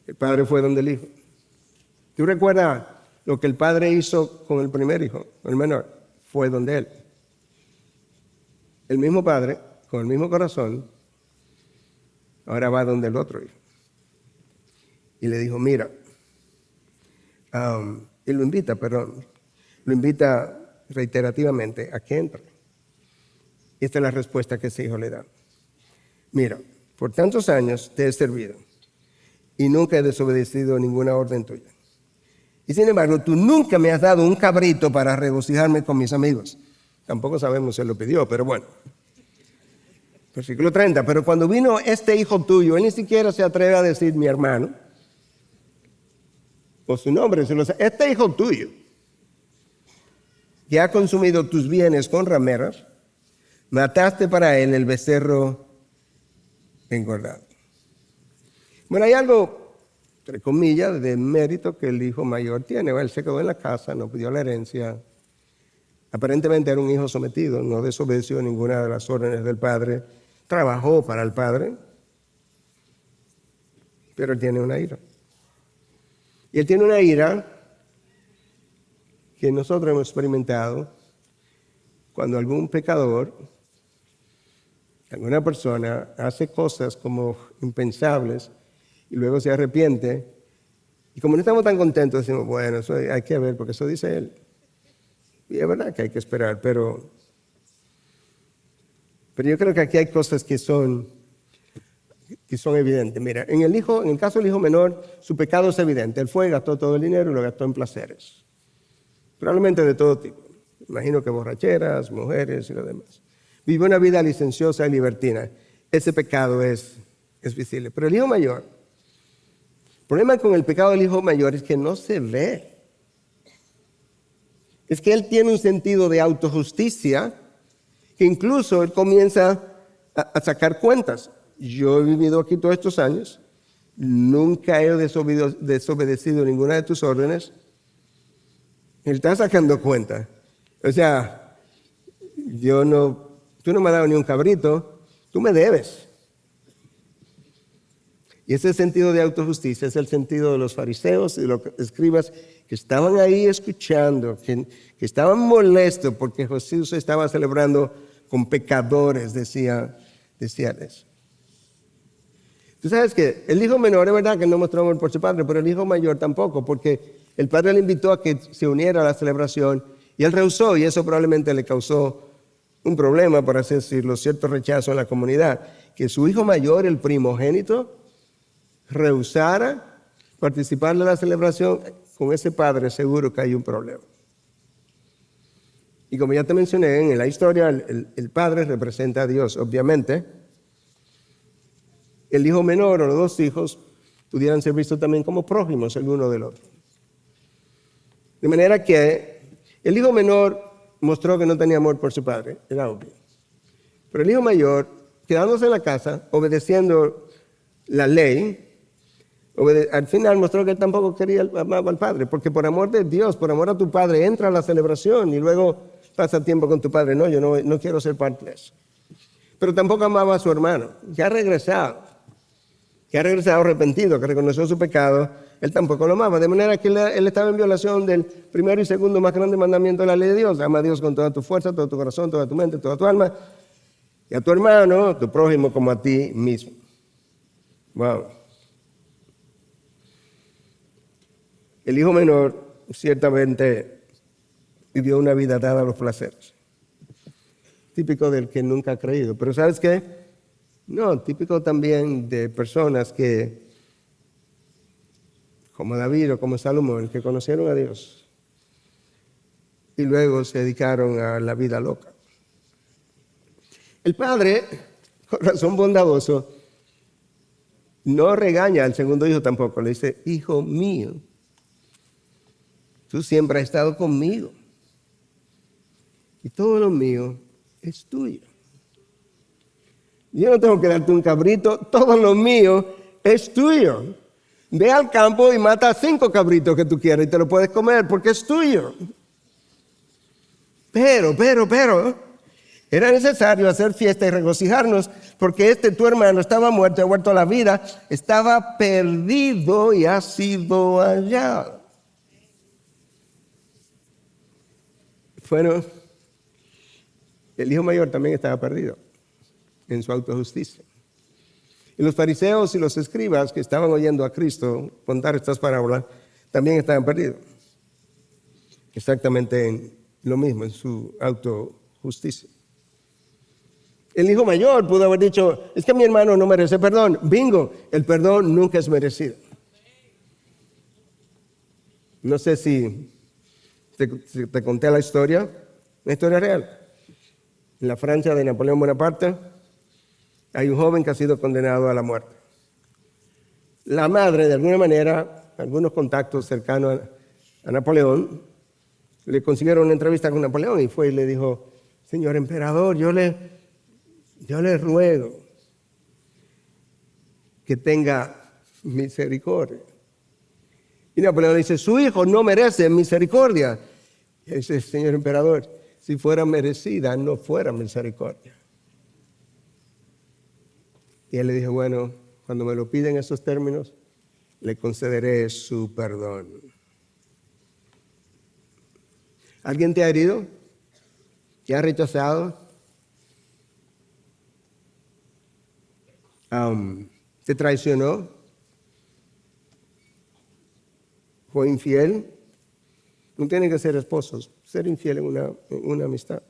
El padre fue donde el hijo. ¿Tú recuerdas lo que el padre hizo con el primer hijo, el menor? Fue donde él. El mismo padre, con el mismo corazón, ahora va donde el otro hijo. Y le dijo, mira, y lo invita reiterativamente a que entre. Y esta es la respuesta que ese hijo le da. Mira, por tantos años te he servido y nunca he desobedecido ninguna orden tuya. Y sin embargo, tú nunca me has dado un cabrito para regocijarme con mis amigos. Tampoco sabemos si él lo pidió, pero bueno. Versículo 30, pero cuando vino este hijo tuyo, él ni siquiera se atreve a decir mi hermano, o su nombre, este hijo tuyo, que ha consumido tus bienes con rameras, mataste para él el becerro engordado. Bueno, hay algo, entre comillas, de mérito que el hijo mayor tiene. Él se quedó en la casa, no pidió la herencia. Aparentemente era un hijo sometido, no desobedeció ninguna de las órdenes del padre, trabajó para el padre, pero él tiene una ira. Y él tiene una ira que nosotros hemos experimentado cuando algún pecador, alguna persona hace cosas como impensables y luego se arrepiente. Y como no estamos tan contentos, decimos, bueno, eso hay que ver porque eso dice él. Y es verdad que hay que esperar, pero yo creo que aquí hay cosas que son evidentes. Mira, en el caso del hijo menor, su pecado es evidente. Él fue y gastó todo el dinero y lo gastó en placeres. Probablemente de todo tipo. Imagino que borracheras, mujeres y lo demás. Vive una vida licenciosa y libertina. Ese pecado es visible. Pero el hijo mayor, el problema con el pecado del hijo mayor es que no se ve. Es que él tiene un sentido de autojusticia que incluso él comienza a sacar cuentas. Yo he vivido aquí todos estos años, nunca he desobedecido ninguna de tus órdenes. Él está sacando cuenta. O sea, tú no me has dado ni un cabrito, tú me debes. Y ese sentido de autojusticia es el sentido de los fariseos y de los escribas que estaban ahí escuchando, que estaban molestos porque Jesús estaba celebrando con pecadores, decían eso. Tú sabes que el hijo menor es verdad que no mostró amor por su padre, pero el hijo mayor tampoco, porque el padre le invitó a que se uniera a la celebración y él rehusó, y eso probablemente le causó un problema, por así decirlo, cierto rechazo en la comunidad, que su hijo mayor, el primogénito, rehusara participar de la celebración. Con ese padre seguro que hay un problema. Y como ya te mencioné, en la historia el padre representa a Dios, obviamente. El hijo menor o los dos hijos pudieran ser vistos también como prójimos el uno del otro. De manera que el hijo menor mostró que no tenía amor por su padre, era obvio. Pero el hijo mayor, quedándose en la casa, obedeciendo la ley, al final mostró que él tampoco quería amar al padre, porque por amor de Dios, por amor a tu padre, entra a la celebración y luego pasa tiempo con tu padre. No, yo no quiero ser parte de eso. Pero tampoco amaba a su hermano, que ha regresado arrepentido, que reconoció su pecado. Él tampoco lo amaba, de manera que él estaba en violación del primero y segundo más grande mandamiento de la ley de Dios. Ama a Dios con toda tu fuerza, todo tu corazón, toda tu mente, toda tu alma, y a tu hermano, tu prójimo, como a ti mismo. Wow. El hijo menor ciertamente vivió una vida dada a los placeres. Típico del que nunca ha creído. Pero ¿sabes qué? No, típico también de personas que, como David o como Salomón, que conocieron a Dios y luego se dedicaron a la vida loca. El padre, con razón bondadoso, no regaña al segundo hijo tampoco. Le dice, hijo mío, tú siempre has estado conmigo y todo lo mío es tuyo. Yo no tengo que darte un cabrito, todo lo mío es tuyo. Ve al campo y mata 5 cabritos que tú quieras y te lo puedes comer porque es tuyo. Pero, era necesario hacer fiesta y regocijarnos porque tu hermano estaba muerto, ha vuelto a la vida, estaba perdido y ha sido hallado. Bueno, el hijo mayor también estaba perdido en su autojusticia. Y los fariseos y los escribas que estaban oyendo a Cristo contar estas parábolas también estaban perdidos. Exactamente en lo mismo, en su autojusticia. El hijo mayor pudo haber dicho, es que mi hermano no merece perdón. Bingo, el perdón nunca es merecido. No sé si te conté la historia real. En la Francia de Napoleón Bonaparte hay un joven que ha sido condenado a la muerte. La madre, de alguna manera, algunos contactos cercanos a Napoleón, le consiguieron una entrevista con Napoleón y fue y le dijo, señor emperador, yo le ruego que tenga misericordia. Y Napoleón dice, su hijo no merece misericordia. Y dice, señor emperador, si fuera merecida, no fuera misericordia. Y él le dijo, bueno, cuando me lo piden en esos términos, le concederé su perdón. ¿Alguien te ha herido? ¿Te ha rechazado? ¿Te traicionó? ¿Fue infiel? No tienen que ser esposos, ser infiel en una amistad.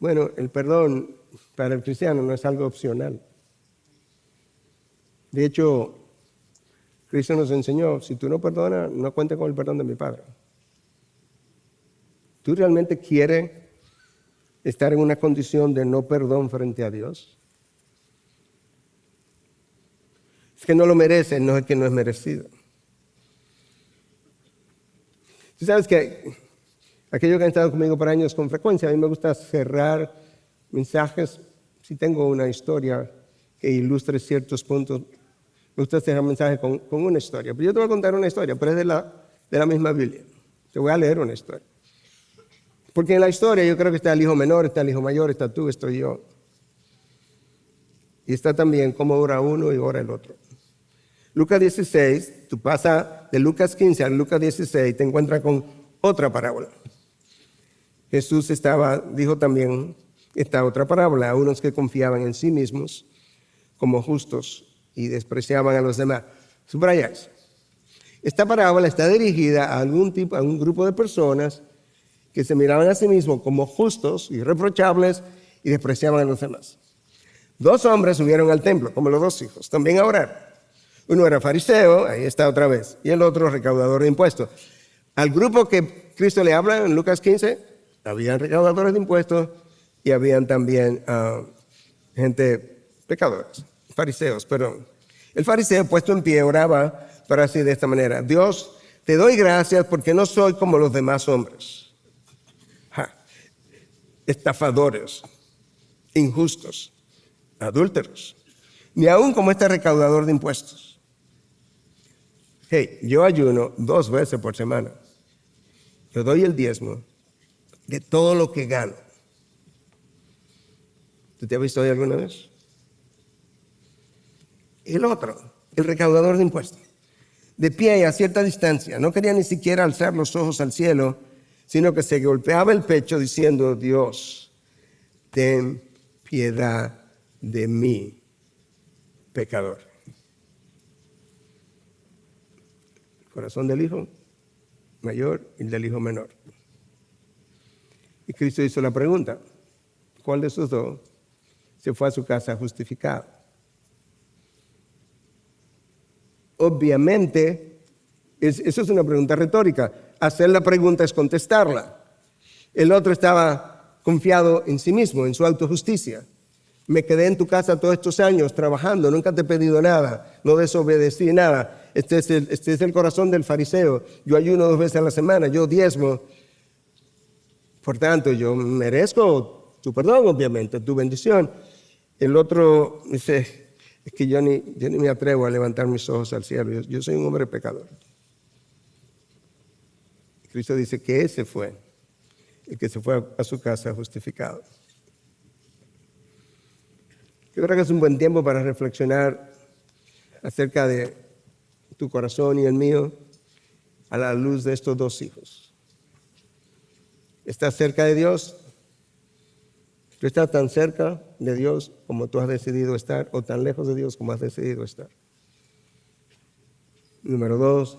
Bueno, el perdón para el cristiano no es algo opcional. De hecho, Cristo nos enseñó, si tú no perdonas, no cuentes con el perdón de mi Padre. ¿Tú realmente quieres estar en una condición de no perdón frente a Dios? Es que no lo merece, no es que no es merecido. Tú sabes que aquellos que han estado conmigo por años con frecuencia, a mí me gusta cerrar mensajes. Si tengo una historia que ilustre ciertos puntos, me gusta cerrar mensajes con una historia. Pero yo te voy a contar una historia, pero es de la misma Biblia. Te voy a leer una historia. Porque en la historia yo creo que está el hijo menor, está el hijo mayor, está tú, estoy yo. Y está también cómo ora uno y ora el otro. Lucas 16, tú pasas de Lucas 15 a Lucas 16, te encuentras con otra parábola. Jesús dijo también esta otra parábola a unos que confiaban en sí mismos como justos y despreciaban a los demás. Subrayas. Esta parábola está dirigida a un grupo de personas que se miraban a sí mismos como justos, irreprochables y despreciaban a los demás. 2 hombres subieron al templo, como los 2 hijos, también a orar. Uno era fariseo, ahí está otra vez, y el otro recaudador de impuestos. Al grupo que Cristo le habla en Lucas 15, habían recaudadores de impuestos y habían también gente pecadores, fariseos, perdón. El fariseo puesto en pie oraba para así de esta manera: Dios, te doy gracias porque no soy como los demás hombres, estafadores, injustos, adúlteros, ni aún como este recaudador de impuestos. Hey, yo ayuno 2 veces por semana. Yo doy el diezmo de todo lo que gano. ¿Tú te has visto ahí alguna vez? El otro, el recaudador de impuestos, de pie y a cierta distancia, no quería ni siquiera alzar los ojos al cielo, sino que se golpeaba el pecho diciendo: Dios, ten piedad de mí, pecador. El corazón del hijo mayor y el del hijo menor. Y Cristo hizo la pregunta: ¿cuál de esos 2 se fue a su casa justificado? Obviamente, eso es una pregunta retórica. Hacer la pregunta es contestarla. El otro estaba confiado en sí mismo, en su autojusticia. Me quedé en tu casa todos estos años trabajando, nunca te he pedido nada, no desobedecí nada. Este es el corazón del fariseo. Yo ayuno 2 veces a la semana, yo diezmo. Por tanto, yo merezco tu perdón, obviamente, tu bendición. El otro dice: es que yo ni me atrevo a levantar mis ojos al cielo. Yo soy un hombre pecador. Cristo dice que ese fue el que se fue a su casa justificado. Yo creo que es un buen tiempo para reflexionar acerca de tu corazón y el mío a la luz de estos 2 hijos. ¿Estás cerca de Dios? ¿Tú estás tan cerca de Dios como tú has decidido estar, o tan lejos de Dios como has decidido estar? Número 2,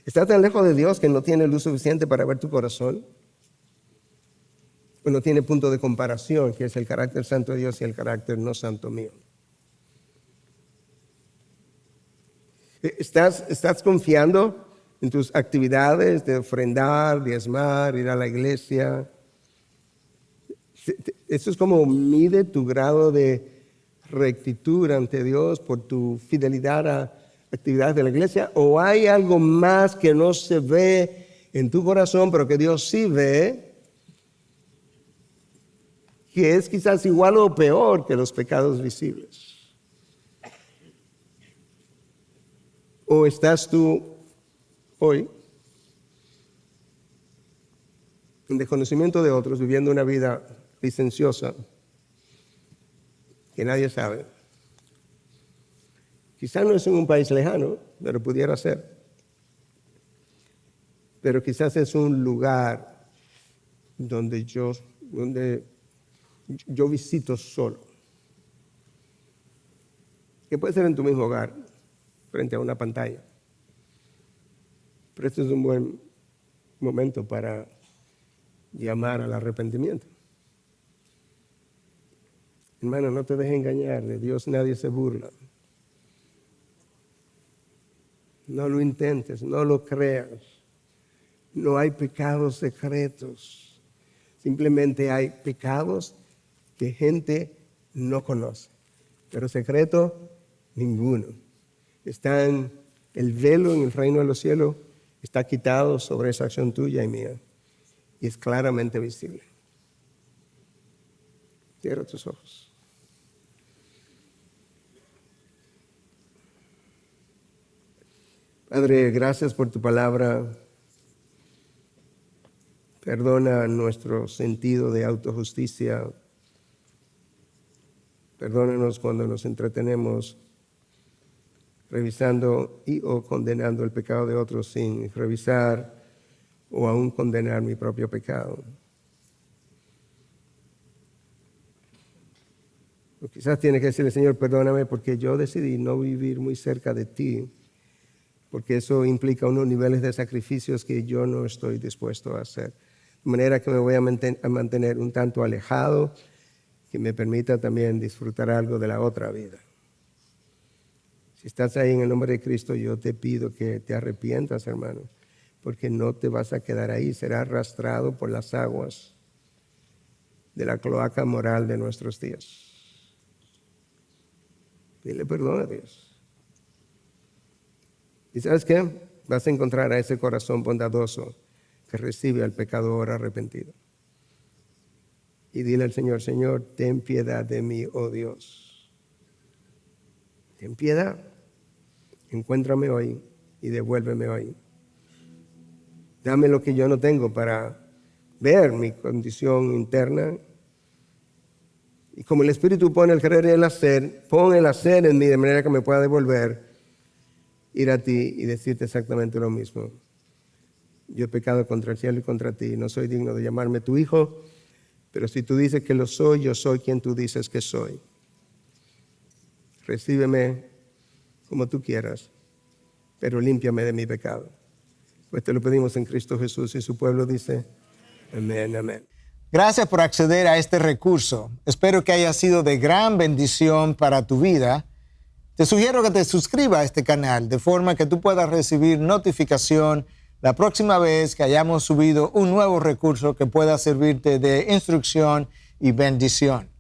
¿estás tan lejos de Dios que no tiene luz suficiente para ver tu corazón? ¿O no tiene punto de comparación, que es el carácter santo de Dios y el carácter no santo mío? ¿Estás confiando en tus actividades de ofrendar, diezmar, ir a la iglesia? Eso es como mide tu grado de rectitud ante Dios por tu fidelidad a actividades de la iglesia. ¿O hay algo más que no se ve en tu corazón, pero que Dios sí ve, que es quizás igual o peor que los pecados visibles? ¿O estás tú hoy en desconocimiento de otros, viviendo una vida licenciosa que nadie sabe? Quizás no es en un país lejano, pero pudiera ser. Pero quizás es un lugar donde yo visito solo. Que puede ser en tu mismo hogar, frente a una pantalla. Pero este es un buen momento para llamar al arrepentimiento. Hermano, no te dejes engañar, de Dios nadie se burla. No lo intentes, no lo creas. No hay pecados secretos. Simplemente hay pecados que gente no conoce. Pero secreto, ninguno. El velo en el reino de los cielos está quitado sobre esa acción tuya y mía. Y es claramente visible. Cierra tus ojos. Padre, gracias por tu palabra. Perdona nuestro sentido de autojusticia. Perdónanos cuando nos entretenemos revisando y o condenando el pecado de otros sin revisar o aún condenar mi propio pecado. O quizás tiene que decirle, Señor, perdóname porque yo decidí no vivir muy cerca de ti, porque eso implica unos niveles de sacrificios que yo no estoy dispuesto a hacer. De manera que me voy a mantener un tanto alejado, que me permita también disfrutar algo de la otra vida. Si estás ahí en el nombre de Cristo, yo te pido que te arrepientas, hermano, porque no te vas a quedar ahí, serás arrastrado por las aguas de la cloaca moral de nuestros días. Dile perdón a Dios. ¿Y sabes qué? Vas a encontrar a ese corazón bondadoso que recibe al pecador arrepentido. Y dile al Señor, Señor, ten piedad de mí, oh Dios. Ten piedad. Encuéntrame hoy y devuélveme hoy. Dame lo que yo no tengo para ver mi condición interna. Y como el Espíritu pone el querer y el hacer, pon el hacer en mí de manera que me pueda devolver, ir a ti y decirte exactamente lo mismo. Yo he pecado contra el cielo y contra ti. No soy digno de llamarme tu hijo, pero si tú dices que lo soy, yo soy quien tú dices que soy. Recíbeme como tú quieras, pero límpiame de mi pecado. Pues te lo pedimos en Cristo Jesús y su pueblo dice, amén, amén. Gracias por acceder a este recurso. Espero que haya sido de gran bendición para tu vida. Te sugiero que te suscribas a este canal de forma que tú puedas recibir notificación la próxima vez que hayamos subido un nuevo recurso que pueda servirte de instrucción y bendición.